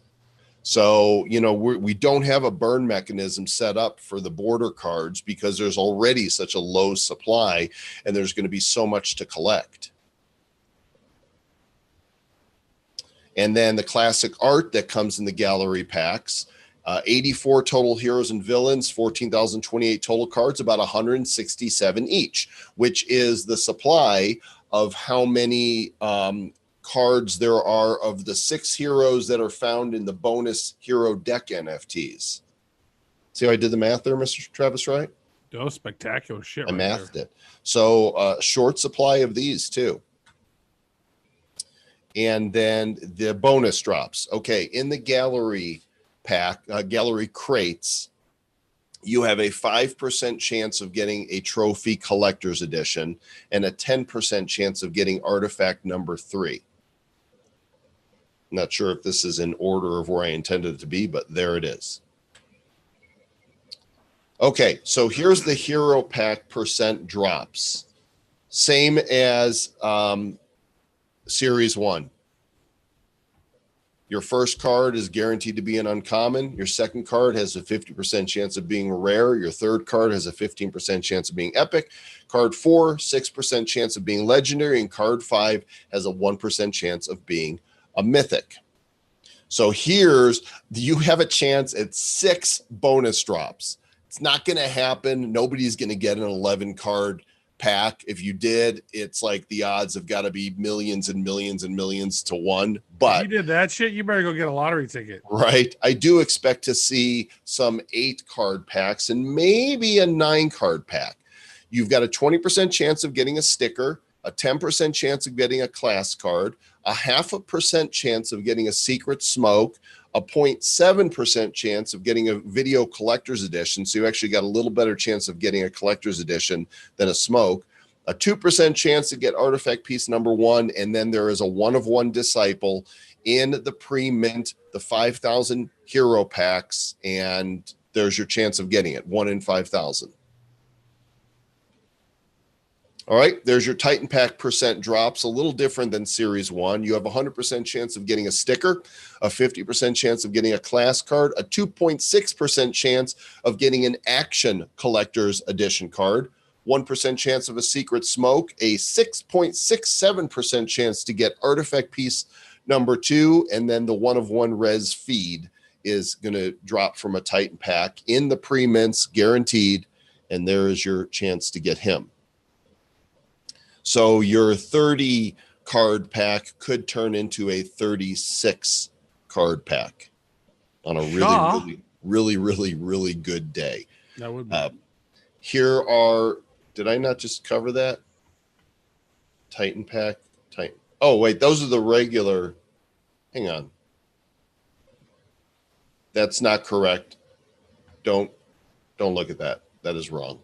So, we don't have a burn mechanism set up for the border cards because there's already such a low supply and there's going to be so much to collect. And then the classic art that comes in the gallery packs, 84 total heroes and villains, 14,028 total cards, about 167 each, which is the supply of how many cards there are of the 6 heroes that are found in the bonus hero deck NFTs. See how I did the math there, Mr. Travis, right? Oh, spectacular shit. I mathed it. So short supply of these too. And then the bonus drops. Okay, in the gallery pack, gallery crates, you have a 5% chance of getting a trophy collector's edition and a 10% chance of getting artifact number 3. Not sure if this is in order of where I intended it to be, but there it is. Okay, so here's the hero pack percent drops. Same as Series 1. Your first card is guaranteed to be an uncommon. Your second card has a 50% chance of being rare. Your third card has a 15% chance of being epic. Card 4, 6% chance of being legendary. And card 5 has a 1% chance of being a mythic. So you have a chance at 6 bonus drops. It's not going to happen. Nobody's going to get an 11 card pack. If you did, it's like the odds have got to be millions and millions and millions to 1. But if you did that shit, you better go get a lottery ticket. Right. I do expect to see some 8 card packs and maybe a 9 card pack. You've got a 20% chance of getting a sticker, a 10% chance of getting a class card, a 0.5% chance of getting a secret smoke, a 0.7% chance of getting a video collector's edition. So you actually got a little better chance of getting a collector's edition than a smoke, a 2% chance to get artifact piece number 1. And then there is a 1-of-1 disciple in the pre-mint, the 5,000 hero packs. And there's your chance of getting it, 1 in 5,000. All right, there's your Titan Pack percent drops, a little different than Series 1. You have a 100% chance of getting a sticker, a 50% chance of getting a class card, a 2.6% chance of getting an Action Collector's Edition card, 1% chance of a secret smoke, a 6.67% chance to get artifact piece number 2, and then the 1-of-1 res feed is going to drop from a Titan Pack in the pre-mints, guaranteed, and there is your chance to get him. So your 30 card pack could turn into a 36 card pack on a really good day. That would be. Here are, did I not just cover that? Titan pack, Titan. Oh, wait, those are the regular. Hang on. That's not correct. Don't look at that. That is wrong.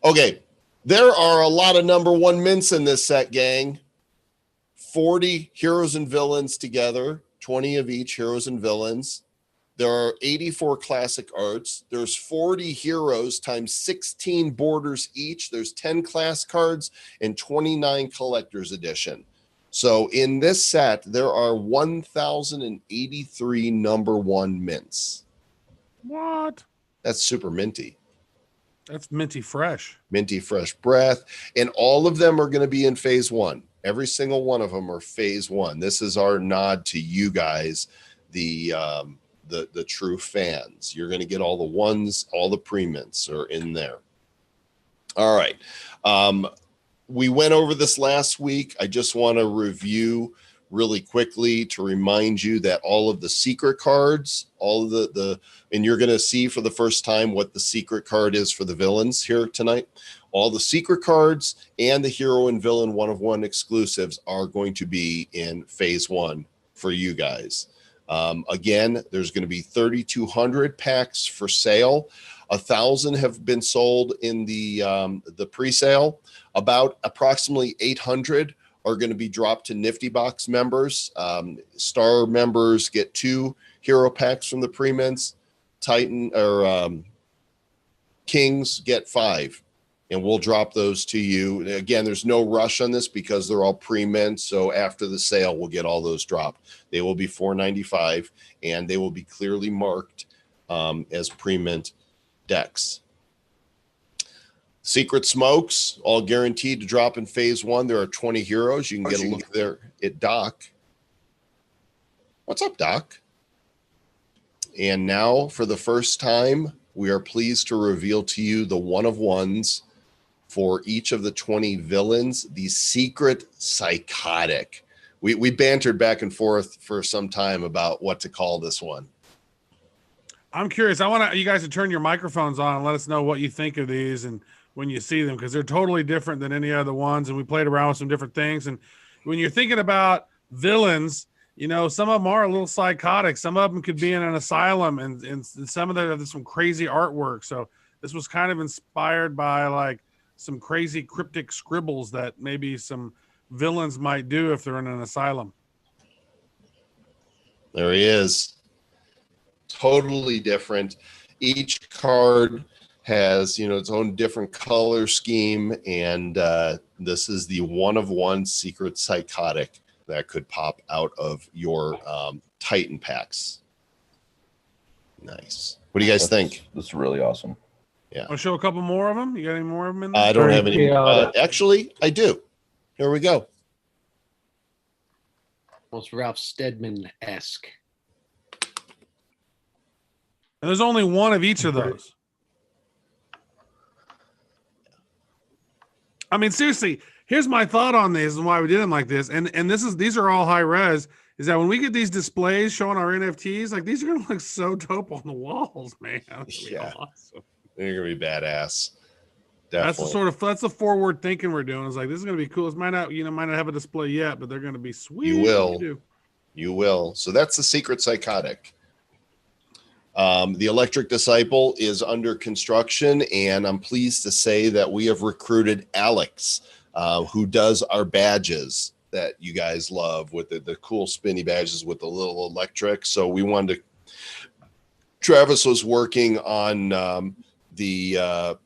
Okay. There are a lot of number 1 mints in this set, gang. 40 heroes and villains together, 20 of each heroes and villains. There are 84 classic arts. There's 40 heroes times 16 borders each. There's 10 class cards and 29 collector's edition. So in this set, there are 1,083 number 1 mints. What? That's super minty. That's minty fresh. Minty fresh breath. And all of them are going to be in phase 1. Every single one of them are phase 1. This is our nod to you guys, the true fans. You're going to get all the ones, all the pre-mints are in there. All right. We went over this last week. I just want to review really quickly to remind you that all of the secret cards, all of the and you're going to see for the first time what the secret card is for the villains here tonight. All the secret cards and the hero and villain 1-of-1 exclusives are going to be in phase 1 for you guys. Again, there's going to be 3,200 packs for sale. 1,000 have been sold in the pre-sale. About approximately 800 are going to be dropped to Nifty Box members. Star members get 2 hero packs from the pre-mints. Titan or Kings get 5, and we'll drop those to you. Again, there's no rush on this because they're all pre-mint. So after the sale, we'll get all those dropped. They will be $4.95, and they will be clearly marked as pre-mint decks. Secret smokes, all guaranteed to drop in phase 1. There are 20 heroes. You can get a look there at Doc. What's up, Doc? And now, for the first time, we are pleased to reveal to you the 1-of-1s for each of the 20 villains, the Secret Psychotic. We bantered back and forth for some time about what to call this one. I'm curious. I want you guys to turn your microphones on and let us know what you think of these and when you see them, because they're totally different than any other ones. And we played around with some different things. And when you're thinking about villains, you know, some of them are a little psychotic. Some of them could be in an asylum, and some of them have some crazy artwork. So this was kind of inspired by like some crazy cryptic scribbles that maybe some villains might do if they're in an asylum. There he is. Totally different. Each card has, you know, its own different color scheme, and this is the one of one secret psychotic that could pop out of your Titan packs. Nice. What do you guys think? That's really awesome. Yeah. I'll show a couple more of them. You got any more of them in there? I don't have any. Actually, I do. Here we go. Almost Ralph Steadman-esque. And there's only one of each of those. I mean, seriously, here's my thought on this and why we did them like this. And these are all high res. Is that when we get these displays showing our NFTs, like these are gonna look so dope on the walls, man. Yeah, awesome. They're gonna be badass. Definitely. That's the forward thinking we're doing. It's like this is gonna be cool. It might not have a display yet, but they're gonna be sweet. You will. So that's the secret psychotic. The Electric Disciple is under construction, and I'm pleased to say that we have recruited Alex, who does our badges that you guys love with the cool spinny badges with the little electric. So we wanted to. Travis was working on the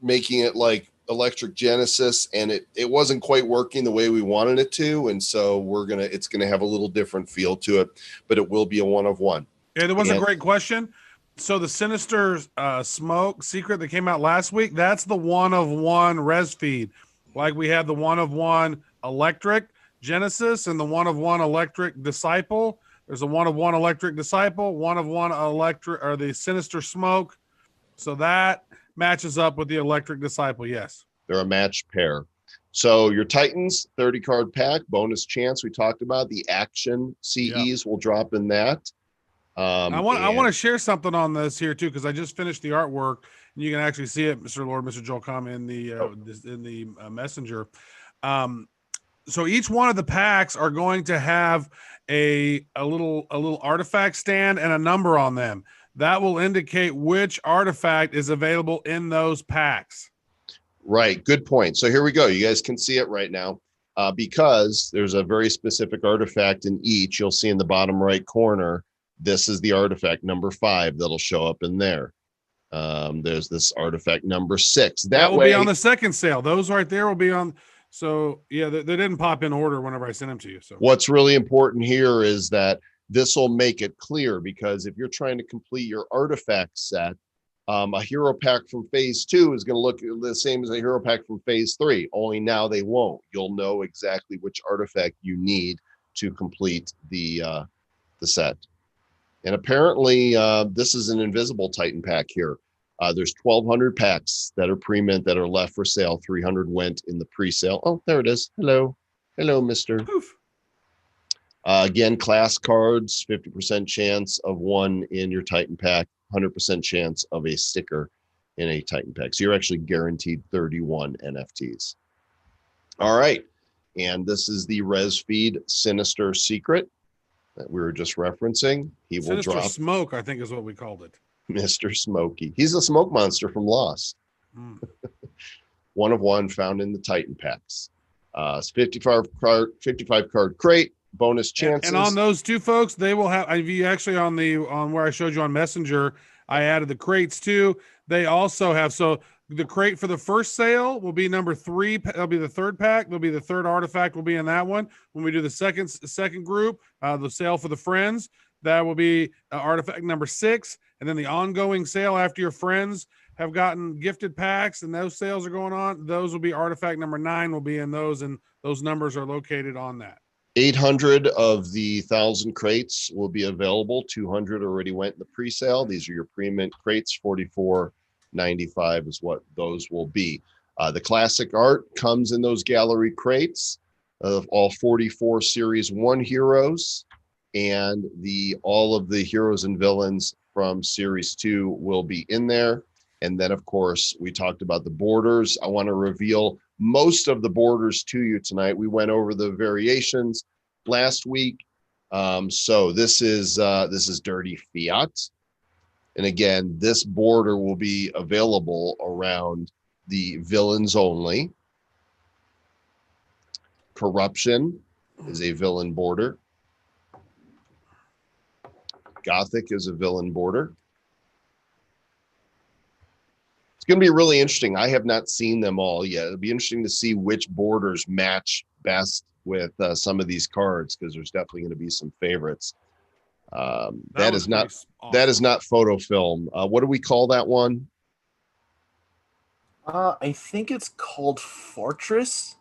making it like Electric Genesis, and it wasn't quite working the way we wanted it to, and so it's gonna have a little different feel to it, but it will be a one of one. Yeah, there was a great question. So the Sinister Smoke secret that came out last week, that's the one of one res feed. Like we had the one of one Electric Genesis and the one of one Electric Disciple. There's a one of one Electric Disciple, one of one Electric, or the Sinister Smoke. So that matches up with the Electric Disciple, yes. They're a matched pair. So your Titans 30 card pack, bonus chance we talked about. The action CEs will drop in that. I want to share something on this here too, because I just finished the artwork and you can actually see it, Mr. Lord, Mr. Joel, in the messenger. So each one of the packs are going to have a little artifact stand and a number on them that will indicate which artifact is available in those packs. Right. Good point. So here we go. You guys can see it right now because there's a very specific artifact in each. You'll see in the bottom right corner. This is the artifact number 5 that'll show up in there. There's this artifact number 6. That will way, be on the second sale. Those right there will be on. So yeah, they didn't pop in order whenever I sent them to you. So what's really important here is that this will make it clear, because if you're trying to complete your artifact set, a hero pack from phase 2 is going to look the same as a hero pack from phase 3, only now they won't. You'll know exactly which artifact you need to complete the set. And apparently this is an invisible Titan pack here. There's 1,200 packs that are pre-mint that are left for sale. 300 went in the pre-sale. Oh, there it is. Hello, mister. Poof. Again, class cards, 50% chance of one in your Titan pack, 100% chance of a sticker in a Titan pack. So you're actually guaranteed 31 NFTs. All right. And this is the res feed Sinister Secret that we were just referencing. He will Sinister drop Smoke, I think is what we called it. Mr. Smokey. He's a smoke monster from Lost. One of one found in the Titan packs. 55 card crate, bonus chances. And on those two folks, they will have. You actually on where I showed you on Messenger, I added the crates too. They also have, so the crate for the first sale will be number 3. That'll be the third pack. There'll be the third artifact will be in that one. When we do the second group, the sale for the friends, that will be artifact number 6. And then the ongoing sale after your friends have gotten gifted packs and those sales are going on, those will be artifact number 9 will be in those, and those numbers are located on that. 800 of the 1,000 crates will be available. 200 already went in the pre-sale. These are your pre-mint crates. $44.95 is what those will be. The classic art comes in those gallery crates of all 44 Series 1 heroes, and all of the heroes and villains from Series 2 will be in there. And then, of course, we talked about the borders. I want to reveal most of the borders to you tonight. We went over the variations last week. So this is Dirty Fiat. And again, this border will be available around the villains only. Corruption is a villain border. Gothic is a villain border. It's going to be really interesting. I have not seen them all yet. It'll be interesting to see which borders match best with some of these cards, because there's definitely going to be some favorites. That is not photo film. What do we call that one? I think it's called Fortress.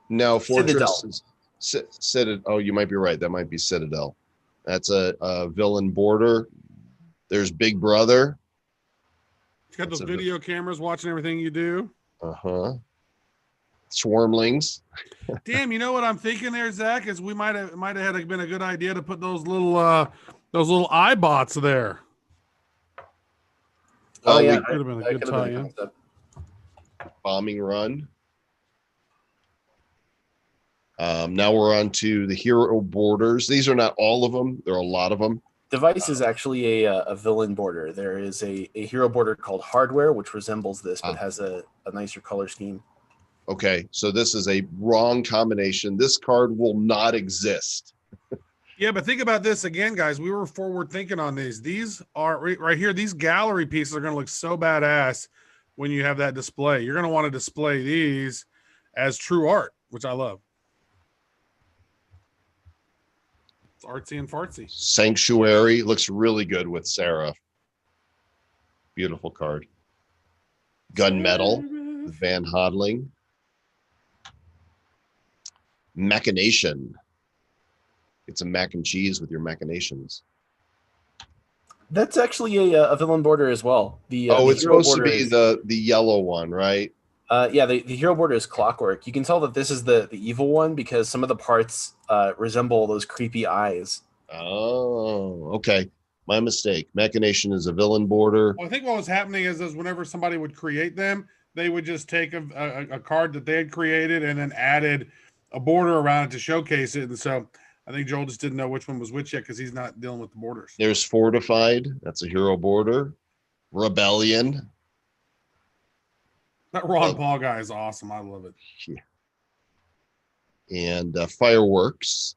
No, Fortress Citadel. is Citadel. Oh, you might be right. That might be Citadel. That's a villain border. There's Big Brother. It's got those video cameras watching everything you do. Swarmlings. Damn, you know what I'm thinking there, Zach? Is we might have had been a good idea to put those little iBots there. Oh yeah, could have been a good tie-in. Bombing Run. Now we're on to the hero borders. These are not all of them. There are a lot of them. Device is actually a villain border. There is a hero border called Hardware, which resembles this, but has a nicer color scheme. Okay, so this is a wrong combination. This card will not exist. Yeah, but think about this again, guys. We were forward thinking on these. These are right here. These gallery pieces are going to look so badass when you have that display. You're going to want to display these as true art, which I love. It's artsy and fartsy. Sanctuary looks really good with Serif. Beautiful card. Gunmetal, Van Hodling. Machination. It's a mac and cheese with your machinations. That's actually a villain border as well. It's supposed to be the yellow one, right? Yeah, the hero border is Clockwork. You can tell that this is the evil one because some of the parts resemble those creepy eyes. Oh, okay. My mistake. Machination is a villain border. Well, I think what was happening is whenever somebody would create them, they would just take a card that they had created and then added a border around it to showcase it. And so I think Joel just didn't know which one was which yet because he's not dealing with the borders. There's Fortified. That's a hero border. Rebellion. That Ron Paul guy is awesome. I love it. Yeah. And Fireworks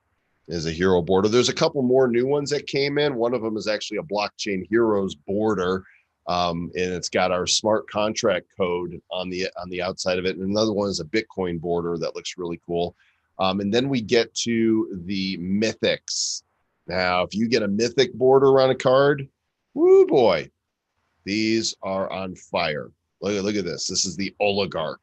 is a hero border. There's a couple more new ones that came in. One of them is actually a Blockchain Heroes border. And it's got our smart contract code on the outside of it. And another one is a Bitcoin border that looks really cool. And then we get to the mythics. Now, if you get a mythic border on a card, woo boy, these are on fire. Look at this. This is the Oligarch.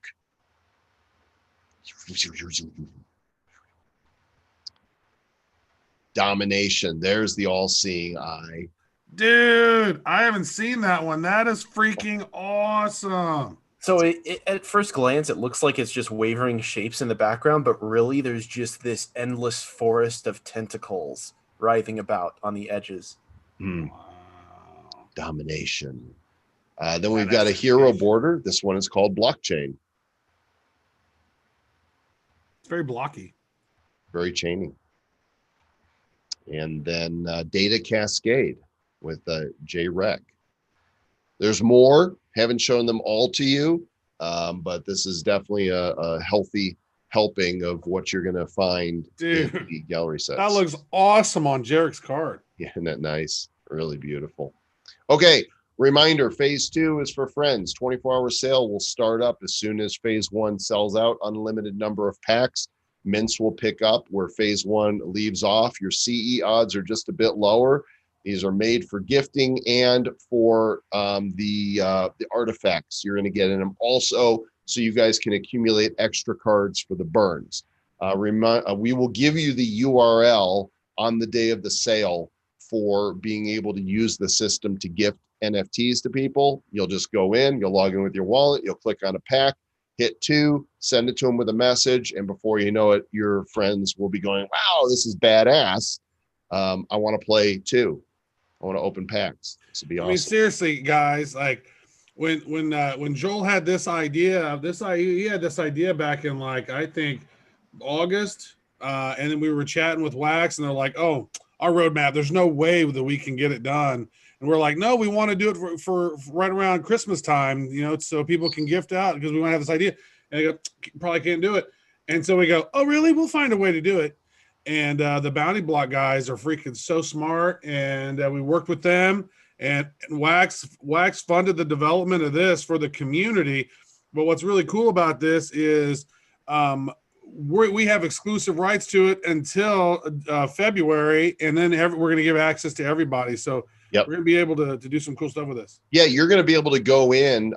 Domination. There's the all-seeing eye. Dude, I haven't seen that one. That is freaking awesome. So at first glance, it looks like it's just wavering shapes in the background, but really there's just this endless forest of tentacles writhing about on the edges. Wow. Domination. Then we've got a hero border. This one is called Blockchain. It's very blocky. Very chainy. And then Data Cascade with J-Rec. There's more. Haven't shown them all to you, but this is definitely a healthy helping of what you're going to find in the gallery sets. That looks awesome on Jarek's card. Yeah, isn't that nice? Really beautiful. Okay, reminder, phase 2 is for friends. 24-hour sale will start up as soon as phase 1 sells out. Unlimited number of packs. Mints will pick up where phase 1 leaves off. Your CE odds are just a bit lower. These are made for gifting and for the artifacts you're going to get in them. Also, so you guys can accumulate extra cards for the burns. We will give you the URL on the day of the sale for being able to use the system to gift NFTs to people. You'll just go in, you'll log in with your wallet, you'll click on a pack, hit 2, send it to them with a message, and before you know it, your friends will be going, wow, this is badass. I want to play too. I want to open packs. This would be awesome. I mean, seriously, guys, like when Joel had this idea, he had this idea back in like I think August, and then we were chatting with Wax, and they're like, "Oh, our roadmap. There's no way that we can get it done. And we're like, no, we want to do it for right around Christmas time, so people can gift out because we want to have this idea. And they go, probably can't do it. And so we go, oh, really? We'll find a way to do it. And the Bounty Block guys are freaking so smart. And we worked with them. And Wax funded the development of this for the community. But what's really cool about this is we have exclusive rights to it until February. And then we're going to give access to everybody. So we're going to be able to do some cool stuff with this. Yeah, you're going to be able to go in.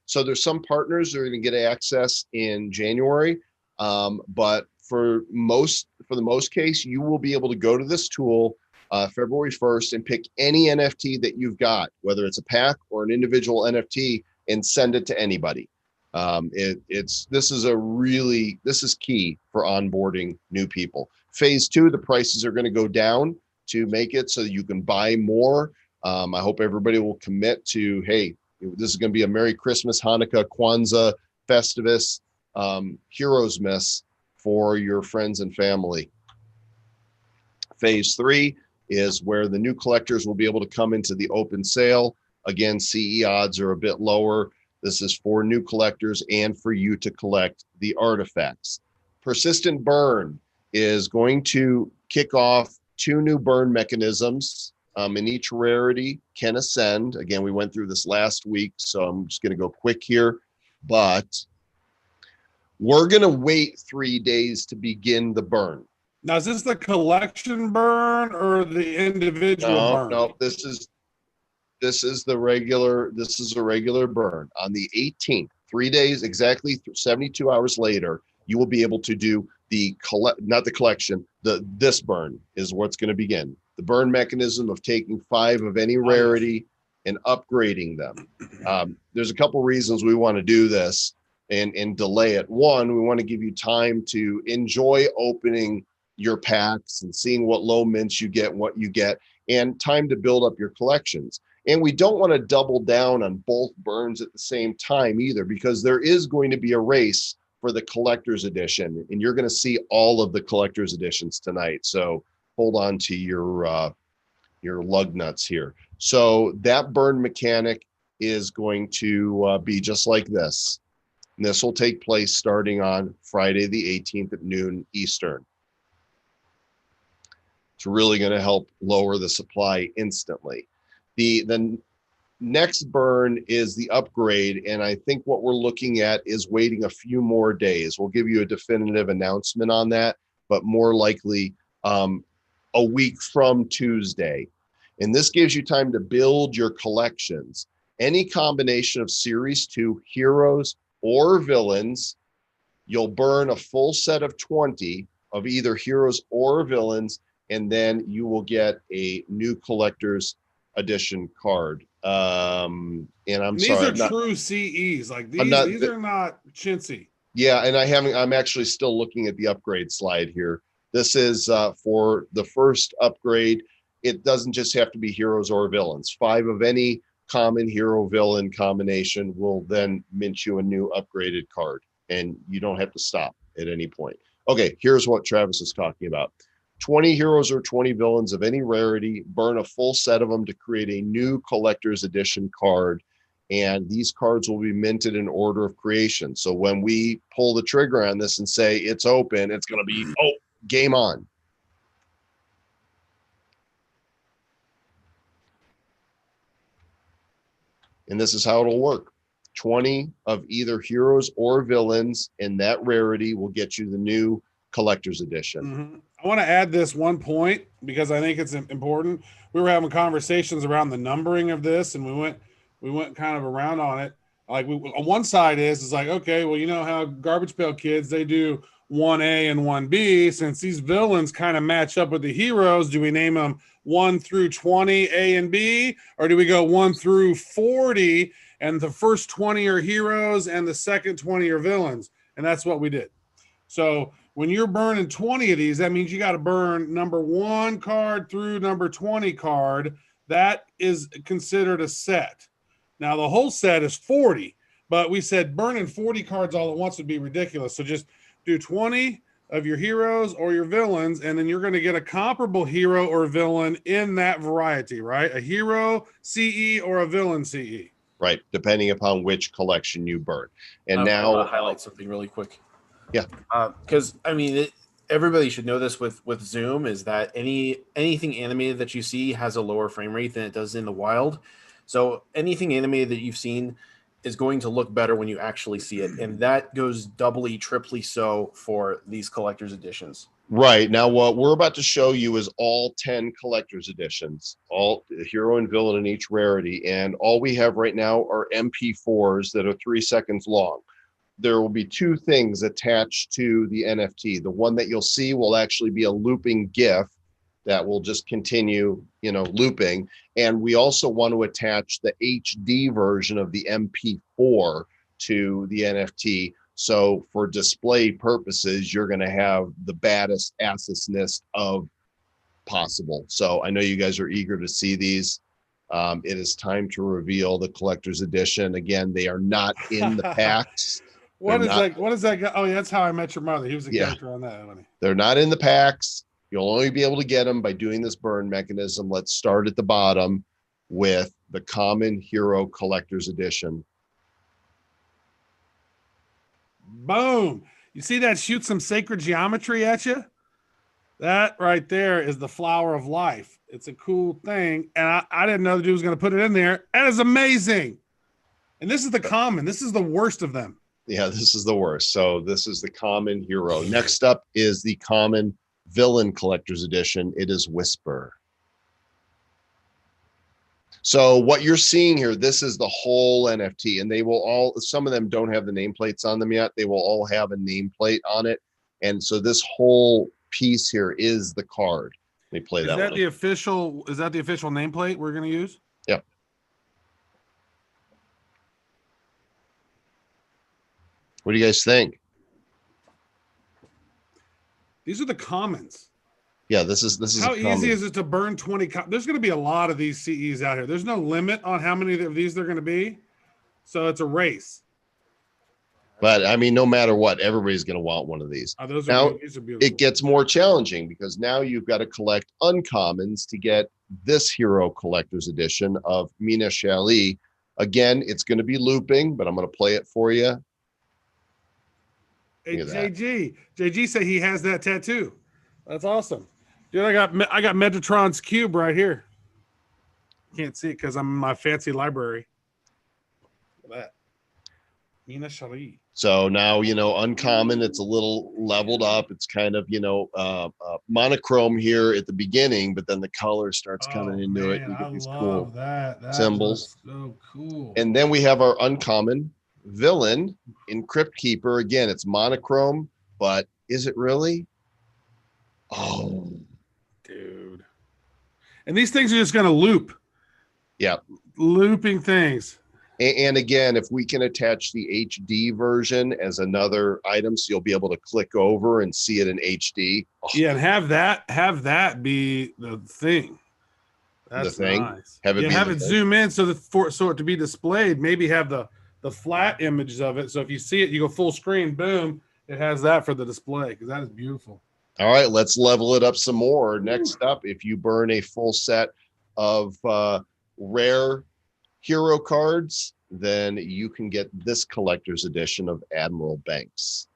So there's some partners that are going to get access in January. But for the most case, you will be able to go to this tool February 1st and pick any NFT that you've got, whether it's a pack or an individual NFT, and send it to anybody. This is key for onboarding new people. Phase 2, the prices are going to go down to make it so you can buy more. I hope everybody will commit to, hey, this is going to be a Merry Christmas, Hanukkah, Kwanzaa, Festivus, Heroes Miss for your friends and family. Phase 3 is where the new collectors will be able to come into the open sale. Again, CE odds are a bit lower. This is for new collectors and for you to collect the artifacts. Persistent Burn is going to kick off 2 new burn mechanisms. And each rarity can ascend. Again, we went through this last week, so I'm just going to go quick here. But we're going to wait 3 days to begin the burn. Now, is this the collection burn or the individual burn? No, this is a regular burn. On the 18th, 3 days, exactly 72 hours later, you will be able to do this burn is what's going to begin. The burn mechanism of taking 5 of any rarity and upgrading them. There's a couple reasons we want to do this and delay it. One, we want to give you time to enjoy opening your packs and seeing what low mints you get, what you get, and time to build up your collections. And we don't want to double down on both burns at the same time either, because there is going to be a race for the collector's edition, and you're going to see all of the collector's editions tonight. So hold on to your lug nuts here. So that burn mechanic is going to be just like this. And this will take place starting on Friday the 18th at noon Eastern. It's really going to help lower the supply instantly. The next burn is the upgrade, and I think what we're looking at is waiting a few more days. We'll give you a definitive announcement on that, but more likely a week from Tuesday. And this gives you time to build your collections. Any combination of Series 2 heroes or villains, you'll burn a full set of 20 of either heroes or villains, and then you will get a new collector's edition card. And these are true CEs. Like these are not chintzy. Yeah, and I'm actually still looking at the upgrade slide here. This is for the first upgrade. It doesn't just have to be heroes or villains. 5 of any common hero villain combination will then mint you a new upgraded card, and you don't have to stop at any point. Okay, here's what Travis is talking about. 20 heroes or 20 villains of any rarity, burn a full set of them to create a new collector's edition card. And these cards will be minted in order of creation. So when we pull the trigger on this and say it's open, it's going to be, game on. And this is how it'll work. 20 of either heroes or villains in that rarity will get you the new collector's edition. Mm-hmm. I want to add this one point because I think it's important. We were having conversations around the numbering of this, and we went kind of around on it. Like on one side is like, okay, well, you know how Garbage Pail Kids, they do 1A and 1B. Since these villains kind of match up with the heroes, do we name them 1 through 20 A and B, or do we go 1 through 40 and the first 20 are heroes and the second 20 are villains? And that's what we did. So when you're burning 20 of these, that means you got to burn number 1 card through number 20 card. That is considered a set. Now, the whole set is 40, but we said burning 40 cards all at once would be ridiculous. So just do 20 of your heroes or your villains, and then you're going to get a comparable hero or villain in that variety, right? A hero CE or a villain CE. Right, depending upon which collection you burn. And I now want to highlight something really quick. Yeah. Because I mean, everybody should know this with Zoom is that anything animated that you see has a lower frame rate than it does in the wild. So anything animated that you've seen is going to look better when you actually see it, and that goes doubly, triply so for these collector's editions. Right. Now, what we're about to show you is all 10 collector's editions, all hero and villain in each rarity. And all we have right now are MP4s that are 3 seconds long. There will be two things attached to the NFT. The one that you'll see will actually be a looping GIF that will just continue, looping. And we also want to attach the HD version of the MP4 to the NFT. So for display purposes, you're going to have the baddest assness of possible. So I know you guys are eager to see these. It is time to reveal the collector's edition. Again, they are not in the packs. What is that? Oh, yeah, that's How I Met Your Mother. He was a Yeah. character on that, wasn't he? They're not in the packs. You'll only be able to get them by doing this burn mechanism. Let's start at the bottom with the Common Hero Collector's Edition. Boom. You see that shoot some sacred geometry at you? That right there is the flower of life. It's a cool thing. And I didn't know the dude was going to put it in there. That is amazing. And this is the common. This is the worst of them. Yeah, this is the worst. So this is the Common Hero. Next up is the Common Villain Collector's Edition. It is Whisper. So what you're seeing here, this is the whole NFT, and they will all, some of them don't have the nameplates on them yet. They will all have a nameplate on it. And so this whole piece here is the card. Let me play that. Is that the official nameplate we're going to use? Yep. What do you guys think? These are the commons. Yeah, this is how easy is it to burn 20? There's going to be a lot of these CEs out here. There's no limit on how many of these there are going to be, so it's a race. But I mean, no matter what, everybody's going to want one of these. These are beautiful. It gets more challenging because now you've got to collect uncommons to get this Hero Collector's Edition of Mina Shali. Again, it's going to be looping, but I'm going to play it for you. Hey, JG said he has that tattoo. That's awesome. Dude, I got Metatron's cube right here. Can't see it because I'm in my fancy library. Look at that. Mina Shali. So now, uncommon, it's a little leveled up. It's kind of, monochrome here at the beginning, but then the color starts coming into it. You get these cool that symbols. So cool. And then we have our uncommon villain in Crypt Keeper. Again, it's monochrome, but is it really? Oh, dude. And these things are just going to loop. Yeah. Looping things. And again, if we can attach the HD version as another item, so you'll be able to click over and see it in HD. Oh. Yeah, and have that be the thing. That's the thing. Nice. Have it zoom in so it to be displayed. Maybe have the flat images of it. So if you see it, you go full screen, boom, it has that for the display because that is beautiful. All right, let's level it up some more. Next up, if you burn a full set of rare hero cards, then you can get this collector's edition of Admiral Banks.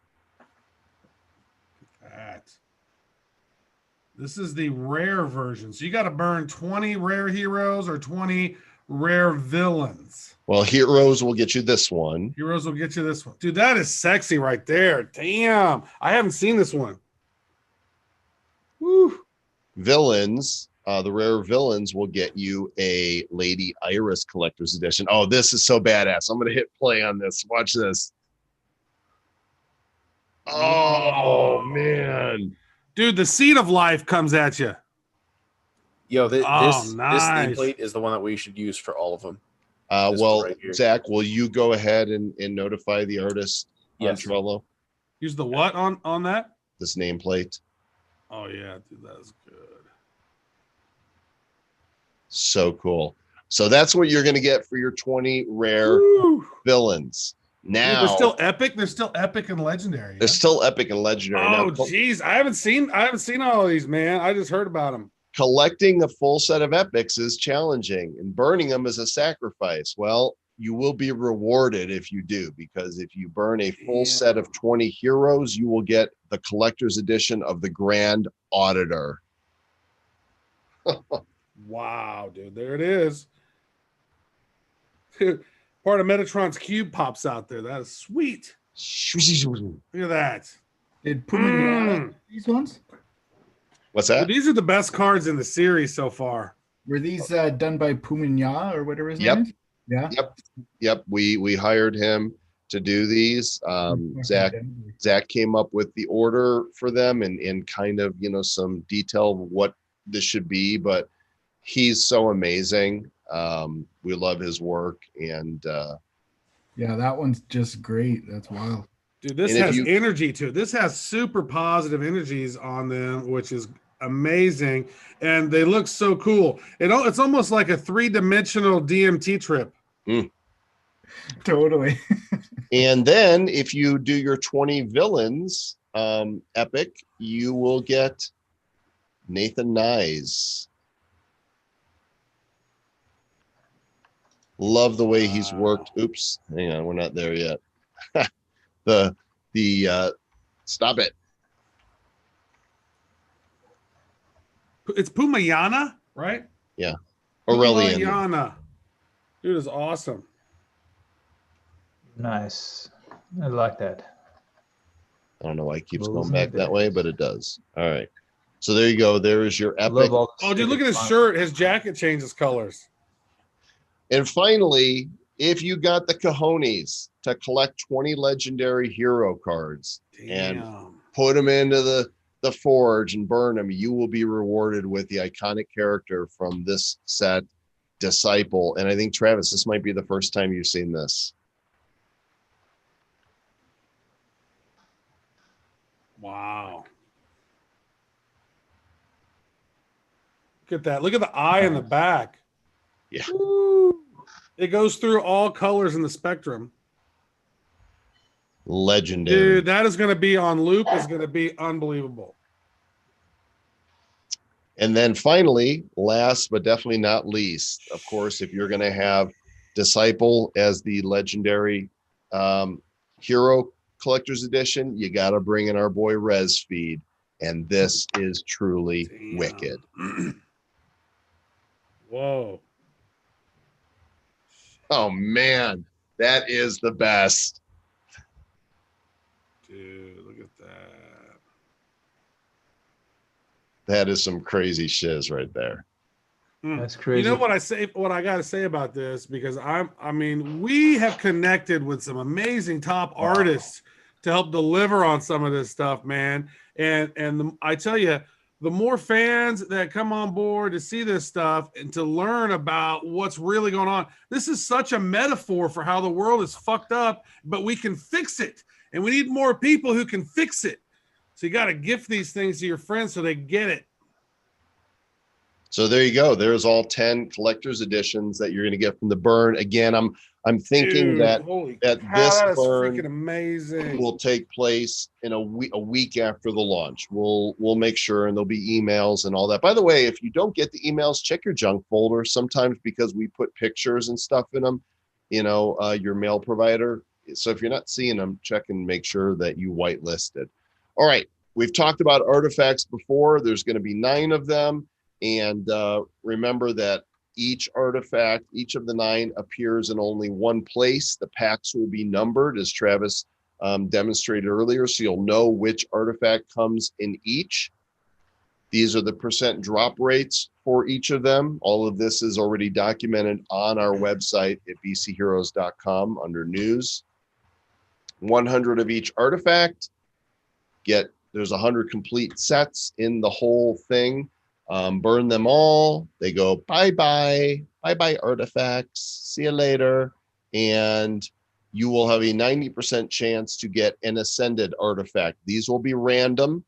This is the rare version. So you got to burn 20 rare heroes or 20 rare villains. Well, heroes will get you this one. Heroes will get you this one. Dude, that is sexy right there. Damn. I haven't seen this one. Woo. Villains, the rare villains will get you a Lady Iris collector's edition. Oh, this is so badass. I'm going to hit play on this. Watch this. Oh, man. Dude, the Seed of Life comes at you. Yo, this nice. nameplate is the one that we should use for all of them. Well, right, Zach, will you go ahead and notify the artist on Trello? Use the what on that? This nameplate. Oh, yeah, dude, that's good. So cool. So that's what you're going to get for your 20 rare villains. Now they're still epic. They're still epic and legendary. they're still epic and legendary. Oh, Now, geez, I haven't seen all of these, man. I just heard about them. collecting a full set of epics is challenging, and burning them is a sacrifice. Well, you will be rewarded if you do, because if you burn a full set of 20 heroes, you will get the collector's edition of the Grand Auditor. Wow, dude, there it is. Part of Metatron's cube pops out there. That is sweet. Look at that. Did Puma these ones? What's that? These are the best cards in the series so far. Were these done by Pumanya or whatever his name is? Yeah. Yep. We hired him to do these. Zach came up with the order for them and kind of, some detail of what this should be, but he's so amazing. We love his work, and that one's just great. That's wild. Dude, this has energy to it. This has super positive energies on them, which is amazing, and they look so cool. It's almost like a 3-dimensional DMT trip. Totally. And then if you do your 20 villains epic, you will get Nathan Nyes. Love the way he's worked. Oops, hang on, we're not there yet. the stop it. It's Pumayana, right? Yeah. Aurelian. Pumayana. Dude is awesome. Nice. I like that. I don't know why it keeps going back that way, but it does. All right. So there you go. There is your epic. Oh, dude, look at his shirt. His jacket changes colors. And finally, if you got the cojones to collect 20 legendary hero cards and put them into the forge and burn them, you will be rewarded with the iconic character from this set, Disciple. And I think, Travis, this might be the first time you've seen this. Wow. Look at that. Look at the eye in the back. Yeah. Woo. It goes through all colors in the spectrum. Legendary. Dude, that is going to be on loop. Is going to be unbelievable. And then finally, last but definitely not least, of course, if you're going to have Disciple as the legendary hero collector's edition, you got to bring in our boy Res Feed. And this is truly wicked. Whoa. Oh, man, that is the best. Dude, look at that. That is some crazy shiz right there. That's crazy. You know what I got to say about this, because we have connected with some amazing top artists to help deliver on some of this stuff, man. I tell you, the more fans that come on board to see this stuff and to learn about what's really going on, this is such a metaphor for how the world is fucked up, but we can fix it. And we need more people who can fix it. So you got to gift these things to your friends so they get it. So there you go. There's all 10 collector's editions that you're going to get from the burn. Again, I'm thinking that this burn freaking amazing will take place in a week after the launch. We'll make sure, and there'll be emails and all that. By the way, if you don't get the emails, check your junk folder. Sometimes because we put pictures and stuff in them, your mail provider. So if you're not seeing them, check and make sure that you whitelisted. All right. We've talked about artifacts before. There's going to be 9 of them. And remember that each artifact, each of the 9 appears in only one place. The packs will be numbered, as Travis demonstrated earlier, so you'll know which artifact comes in each. These are the percent drop rates for each of them. All of this is already documented on our website at bcheroes.com under news. 100 of each artifact. There's 100 complete sets in the whole thing. Burn them all. They go bye-bye artifacts. See you later. And you will have a 90% chance to get an ascended artifact. These will be random.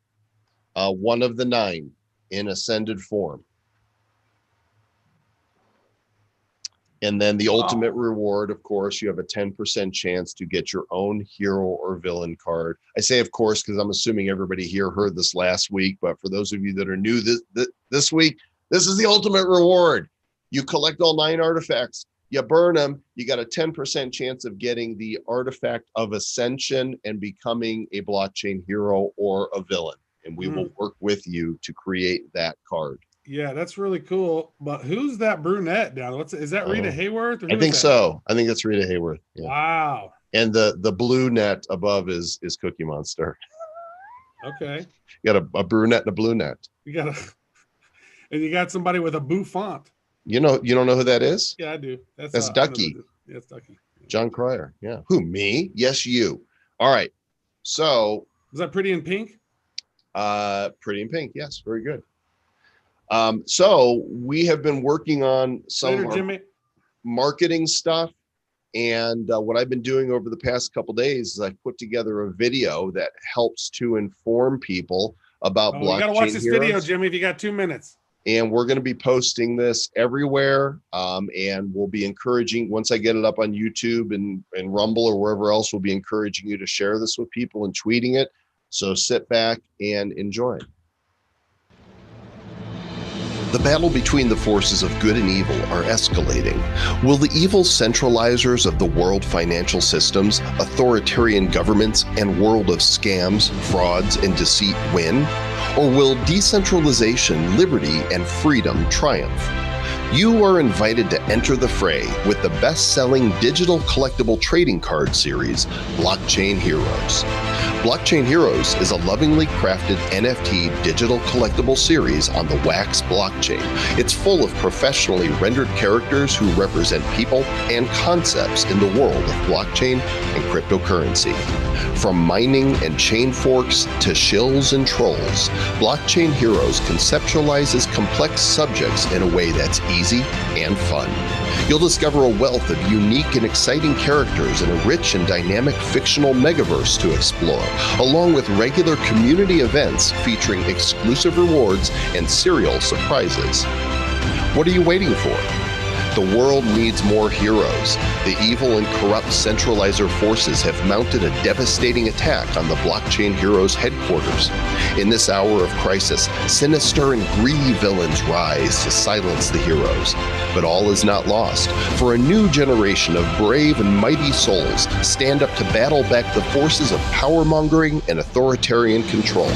One of the 9 in ascended form. And then the ultimate reward, of course, you have a 10% chance to get your own hero or villain card. I say, of course, because I'm assuming everybody here heard this last week. But for those of you that are new this week, this is the ultimate reward. You collect all 9 artifacts, you burn them, you got a 10% chance of getting the artifact of Ascension and becoming a blockchain hero or a villain. And we will work with you to create that card. Yeah, that's really cool. But who's that brunette down? Is that Rita Hayworth? I think so. I think that's Rita Hayworth. Yeah. Wow. And the blue net above is Cookie Monster. Okay. You got a brunette and a blue net. And you got somebody with a boo font. You don't know who that is? Yeah, I do. That's Ducky. Yeah, it's Ducky. John Cryer. Yeah. Who, me? Yes, you. All right. So is that Pretty in Pink? Pretty in Pink. Yes. Very good. So we have been working on some marketing stuff. And what I've been doing over the past couple of days is I've put together a video that helps to inform people about blockchain. You got to watch this video, Jimmy, if you got 2 minutes. And we're going to be posting this everywhere. And we'll be encouraging, once I get it up on YouTube and Rumble or wherever else, we'll be encouraging you to share this with people and tweeting it. So sit back and enjoy. The battle between the forces of good and evil are escalating. Will the evil centralizers of the world financial systems, authoritarian governments, and world of scams, frauds, and deceit win? Or will decentralization, liberty, and freedom triumph? You are invited to enter the fray with the best-selling digital collectible trading card series, Blockchain Heroes. Blockchain Heroes is a lovingly crafted NFT digital collectible series on the Wax blockchain. It's full of professionally rendered characters who represent people and concepts in the world of blockchain and cryptocurrency. From mining and chain forks to shills and trolls, Blockchain Heroes conceptualizes complex subjects in a way that's easy and fun. You'll discover a wealth of unique and exciting characters in a rich and dynamic fictional megaverse to explore, along with regular community events featuring exclusive rewards and serial surprises. What are you waiting for? The world needs more heroes. The evil and corrupt centralizer forces have mounted a devastating attack on the Blockchain Heroes headquarters. In this hour of crisis, sinister and greedy villains rise to silence the heroes. But all is not lost, for a new generation of brave and mighty souls stand up to battle back the forces of power-mongering and authoritarian control.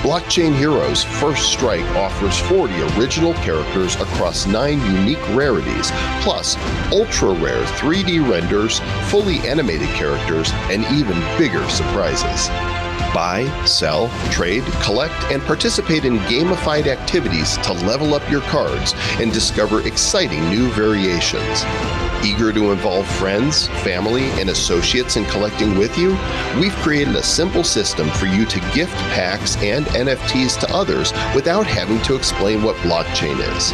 Blockchain Heroes First Strike offers 40 original characters across 9 unique rarities, plus ultra-rare 3D renders, fully animated characters, and even bigger surprises. Buy, sell, trade, collect, and participate in gamified activities to level up your cards and discover exciting new variations. Eager to involve friends, family, and associates in collecting with you? We've created a simple system for you to gift packs and NFTs to others without having to explain what blockchain is.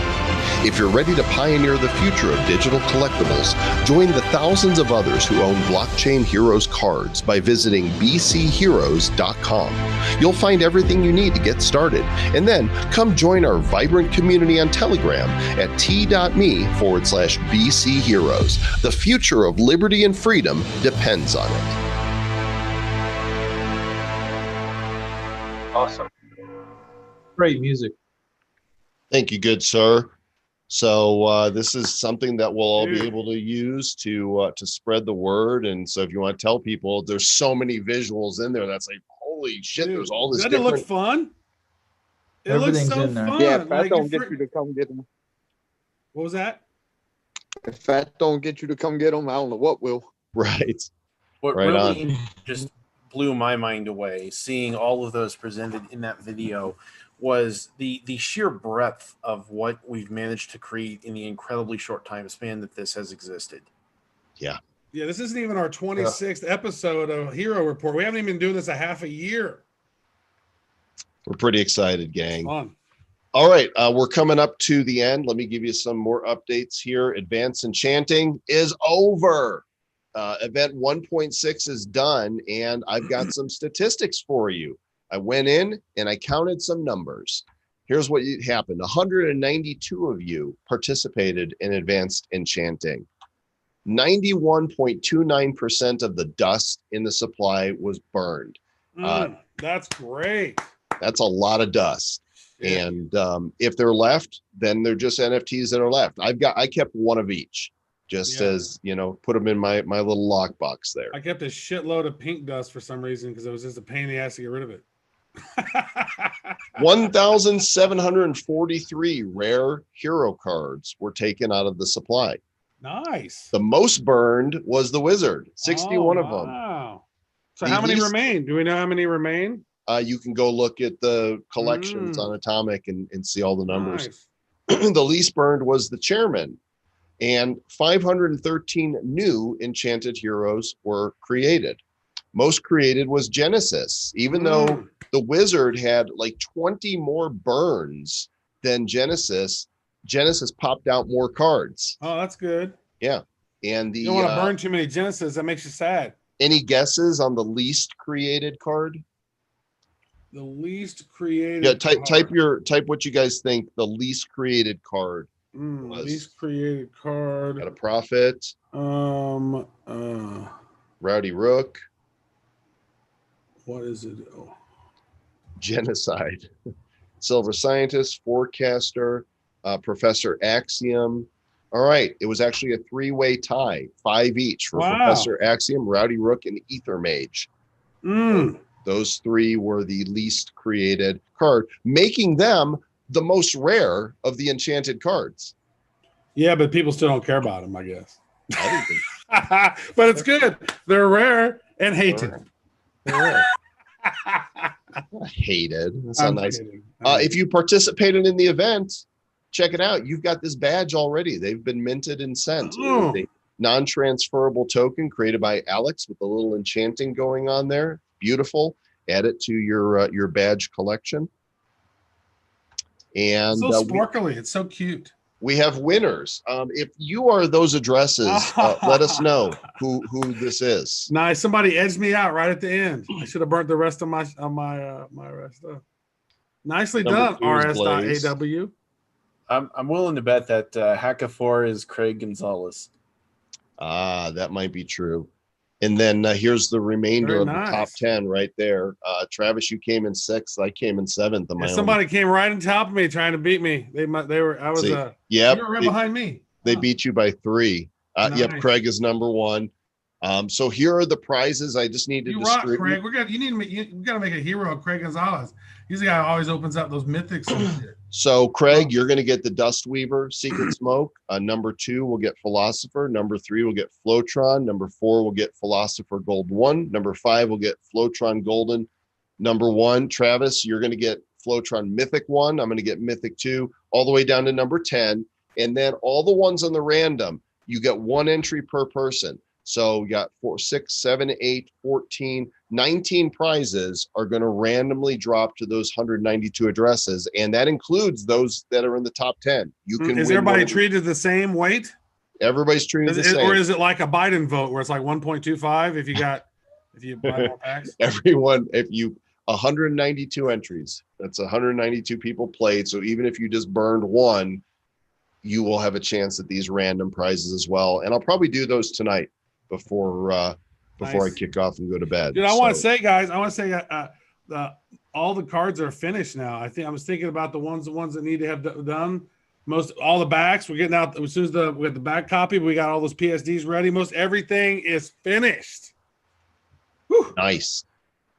If you're ready to pioneer the future of digital collectibles, join the thousands of others who own Blockchain Heroes cards by visiting bcheroes.com. You'll find everything you need to get started, and then come join our vibrant community on Telegram at t.me/bcheroes. The future of liberty and freedom depends on it. Awesome. Great music. Thank you, good sir. So this is something that we'll all be able to use to spread the word. And so if you want to tell people, there's so many visuals in there that's like, holy shit, there's all this. Doesn't it look fun? It looks so in there. fun. Yeah, if that don't get you to come get them. What was that? If that don't get you to come get them, I don't know what will. Right. What Right really on. just blew my mind away, seeing all of those presented in that video, was the sheer breadth of what we've managed to create in the incredibly short time span that this has existed. Yeah. Yeah, this isn't even our 26th episode of Hero Report. We haven't even been doing this a half a year. We're pretty excited, gang. Fun. All right, we're coming up to the end. Let me give you some more updates here. Advanced Enchanting is over. Event 1.6 is done, and I've got some statistics for you. I went in and I counted some numbers. Here's what happened. 192 of you participated in advanced enchanting. 91.29% of the dust in the supply was burned. That's great. That's a lot of dust. Yeah. And if they're left, then they're just NFTs that are left. I kept one of each, just as, you know, put them in my little lockbox there. I kept a shitload of pink dust for some reason because it was just a pain in the ass to get rid of it. 1,743 rare hero cards were taken out of the supply. Nice. The most burned was the wizard, 61 of them. Wow. So how many remain? Do we know how many remain? You can go look at the collections on Atomic and see all the numbers. Nice. The least burned was the chairman, and 513 new enchanted heroes were created. Most created was Genesis, even though the wizard had like 20 more burns than Genesis. Genesis popped out more cards. Oh, that's good. Yeah. And you don't want to burn too many Genesis. That makes you sad. Any guesses on the least created card? The least created. Yeah, type what you guys think the least created card was. Least created card. Got a Prophet. Rowdy Rook. What is it? Oh. Genocide. Silver Scientist, Forecaster, Professor Axiom. All right, it was actually a three-way tie, 5 each for Professor Axiom, Rowdy Rook, and Ether Mage. Those three were the least created card, making them the most rare of the enchanted cards. Yeah, but people still don't care about them, I guess. But it's good. They're rare and hated. Hated. That's not nice. If you participated in the event, check it out. You've got this badge already. They've been minted and sent. Non-transferable token created by Alex with a little enchanting going on there. Beautiful. Add it to your badge collection. And it's so sparkly. It's so cute. We have winners. If you are those addresses, let us know who this is. Nice. Somebody edged me out right at the end. I should have burnt the rest of my rest stuff. Nicely done, RS.AW. I'm willing to bet that Hackafor is Craig Gonzalez. That might be true. And then here's the remainder of the top 10 right there. Travis, you came in 6th. I came in 7th. Somebody came right on top of me trying to beat me. They were. I was. You were right behind me. They beat you by 3. Nice. Yep, Craig is number 1. So here are the prizes. I just need to distribute. Craig. We got to make a hero of Craig Gonzalez. He's the guy who always opens up those mythics and shit. So, Craig, you're going to get the Dust Weaver, Secret Smoke. Number 2 will get Philosopher. Number 3 will get Flotron. Number 4 will get Philosopher Gold 1. Number 5 will get Flotron Golden. Number 1, Travis, you're going to get Flotron Mythic 1. I'm going to get Mythic 2, all the way down to number 10. And then all the ones on the random, you get 1 entry per person. So you got 4, 6, 7, 8, 14, 19 prizes are going to randomly drop to those 192 addresses. And that includes those that are in the top 10. You can. Is everybody treated the same weight? Everybody's treated the same. Or is it like a Biden vote where it's like 1.25 if you buy more packs? Everyone, 192 entries. That's 192 people played. So even if you just burned 1, you will have a chance at these random prizes as well. And I'll probably do those tonight before I kick off and go to bed. Dude, I want to say, guys, all the cards are finished now. I was thinking about the ones that need to have done. All the backs we're getting out as soon as we got the back copy. We got all those PSDs ready. Most everything is finished. Whew. Nice.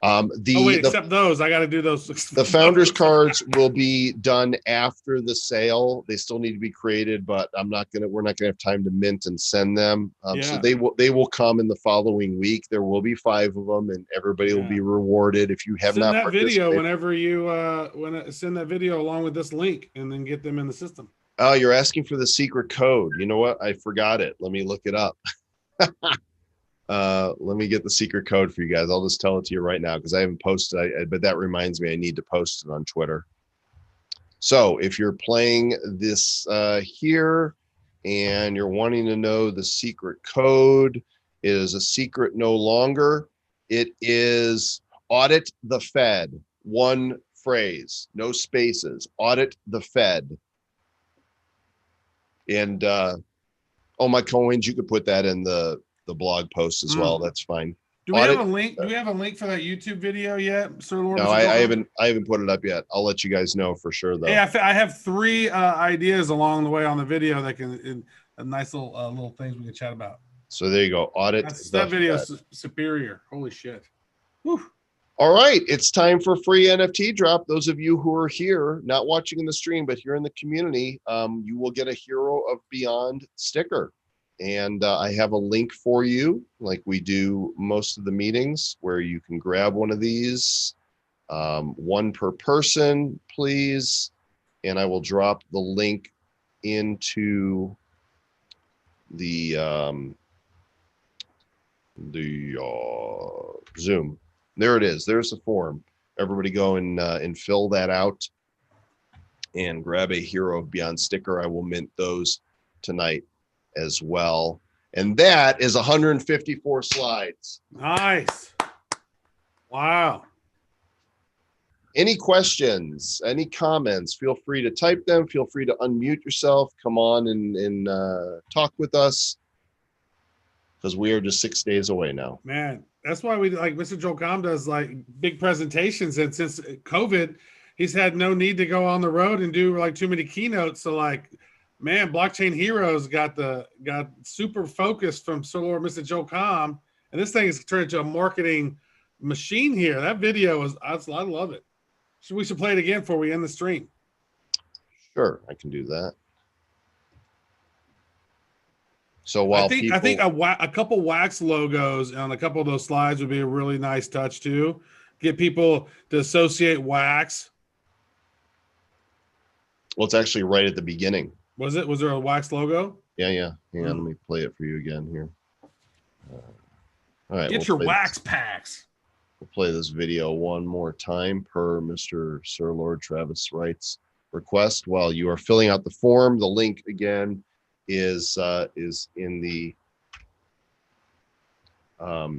Except those. I got to do those. The founders cards will be done after the sale. They still need to be created, but we're not gonna have time to mint and send them. So they will come in the following week. There will be 5 of them, and everybody will be rewarded. If you have send not that video whenever you send that video along with this link, and then get them in the system. Oh, you're asking for the secret code. You know what? I forgot it. Let me look it up. Let me get the secret code for you guys. I'll just tell it to you right now because I haven't posted. But that reminds me, I need to post it on Twitter. So if you're playing this here and you're wanting to know the secret code, it is a secret no longer. It is Audit the Fed, 1 phrase, no spaces, audit the Fed. And my coins, you could put that in the blog post as well. That's fine. Do we have a link? Do we have a link for that YouTube video yet, Sir Lord? No, I haven't put it up yet. I'll let you guys know for sure, though. Hey, I have 3 ideas along the way on the video that can nice little things we can chat about. So there you go. Audit. That video is superior. Holy shit. Whew. All right, it's time for free NFT drop. Those of you who are here, not watching in the stream, but here in the community, you will get a Hero of Beyond sticker. And I have a link for you, like we do most of the meetings, where you can grab one of these, 1 per person, please. And I will drop the link into the Zoom. There it is. There's the form. Everybody go and fill that out and grab a Hero of Beyond sticker. I will mint those tonight as well. And that is 154 slides. Nice. Wow. Any questions, any comments, feel free to type them. Feel free to unmute yourself. Come on and talk with us, because we are just 6 days away now. Man, that's why we like Mr. Joel Comm does like big presentations. And since COVID, he's had no need to go on the road and do like too many keynotes. So like, man, Blockchain Heroes got super focused from Sir Lord Mr. Joel Comm. And this thing has turned into a marketing machine here. That video I love it. We should play it again before we end the stream. Sure, I can do that. So while I think a couple wax logos on a couple of those slides would be a really nice touch too. Get people to associate wax. Well, it's actually right at the beginning. Was there a wax logo? Yeah. Hang on, let me play it for you again here. All right. Get your wax packs. We'll play this video one more time per Mr. Sir Lord Travis Wright's request. While you are filling out the form, the link again is in the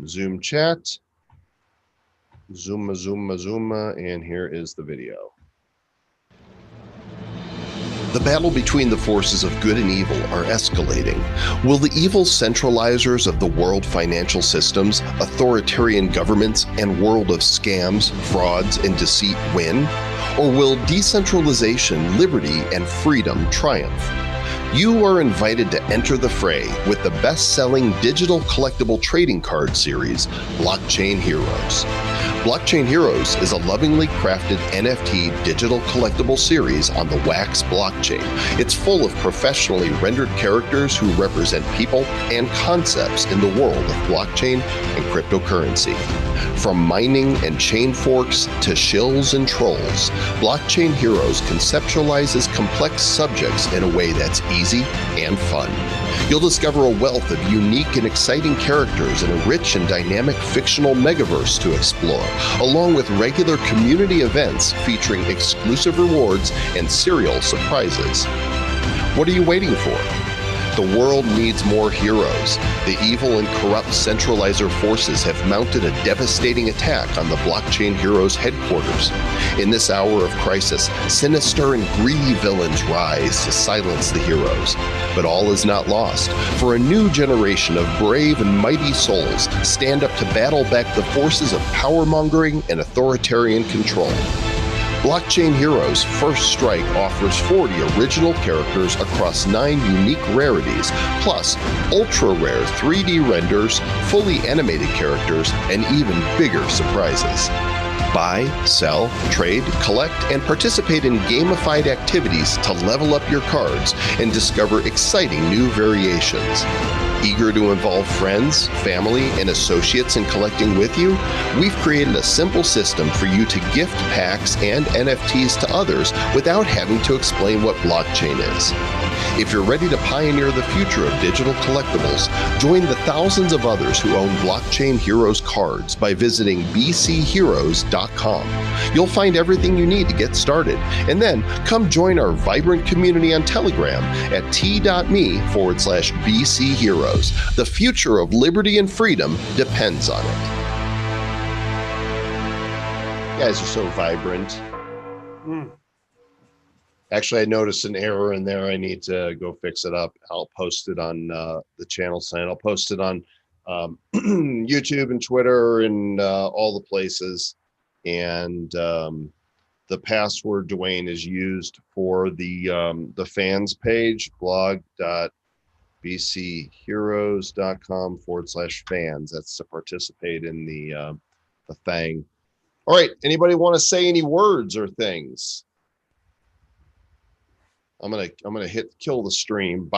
Zoom chat. Zooma, and here is the video. The battle between the forces of good and evil are escalating. Will the evil centralizers of the world financial systems, authoritarian governments, and world of scams, frauds, and deceit win? Or will decentralization, liberty, and freedom triumph? You are invited to enter the fray with the best-selling digital collectible trading card series, Blockchain Heroes. Blockchain Heroes is a lovingly crafted NFT digital collectible series on the Wax blockchain. It's full of professionally rendered characters who represent people and concepts in the world of blockchain and cryptocurrency. From mining and chain forks to shills and trolls, Blockchain Heroes conceptualizes complex subjects in a way that's easy and fun. You'll discover a wealth of unique and exciting characters and a rich and dynamic fictional megaverse to explore, along with regular community events featuring exclusive rewards and serial surprises. What are you waiting for? The world needs more heroes. The evil and corrupt centralizer forces have mounted a devastating attack on the Blockchain Heroes headquarters. In this hour of crisis, sinister and greedy villains rise to silence the heroes. But all is not lost, for a new generation of brave and mighty souls stand up to battle back the forces of power-mongering and authoritarian control. Blockchain Heroes First Strike offers 40 original characters across 9 unique rarities, plus ultra-rare 3D renders, fully animated characters, and even bigger surprises. Buy, sell, trade, collect, and participate in gamified activities to level up your cards and discover exciting new variations. Eager to involve friends, family, and associates in collecting with you? We've created a simple system for you to gift packs and NFTs to others without having to explain what blockchain is. If you're ready to pioneer the future of digital collectibles, join the thousands of others who own Blockchain Heroes cards by visiting bcheroes.com. You'll find everything you need to get started, and then come join our vibrant community on Telegram at t.me/bcheroes. The future of liberty and freedom depends on it. You guys are so vibrant. Mm. Actually, I noticed an error in there. I need to go fix it up. I'll post it on the channel site. I'll post it on YouTube and Twitter and all the places. And the password Dwayne is used for the fans page, blog.bcheroes.com/fans. That's to participate in the thing. All right. Anybody want to say any words or things? I'm gonna hit kill the stream. Bye.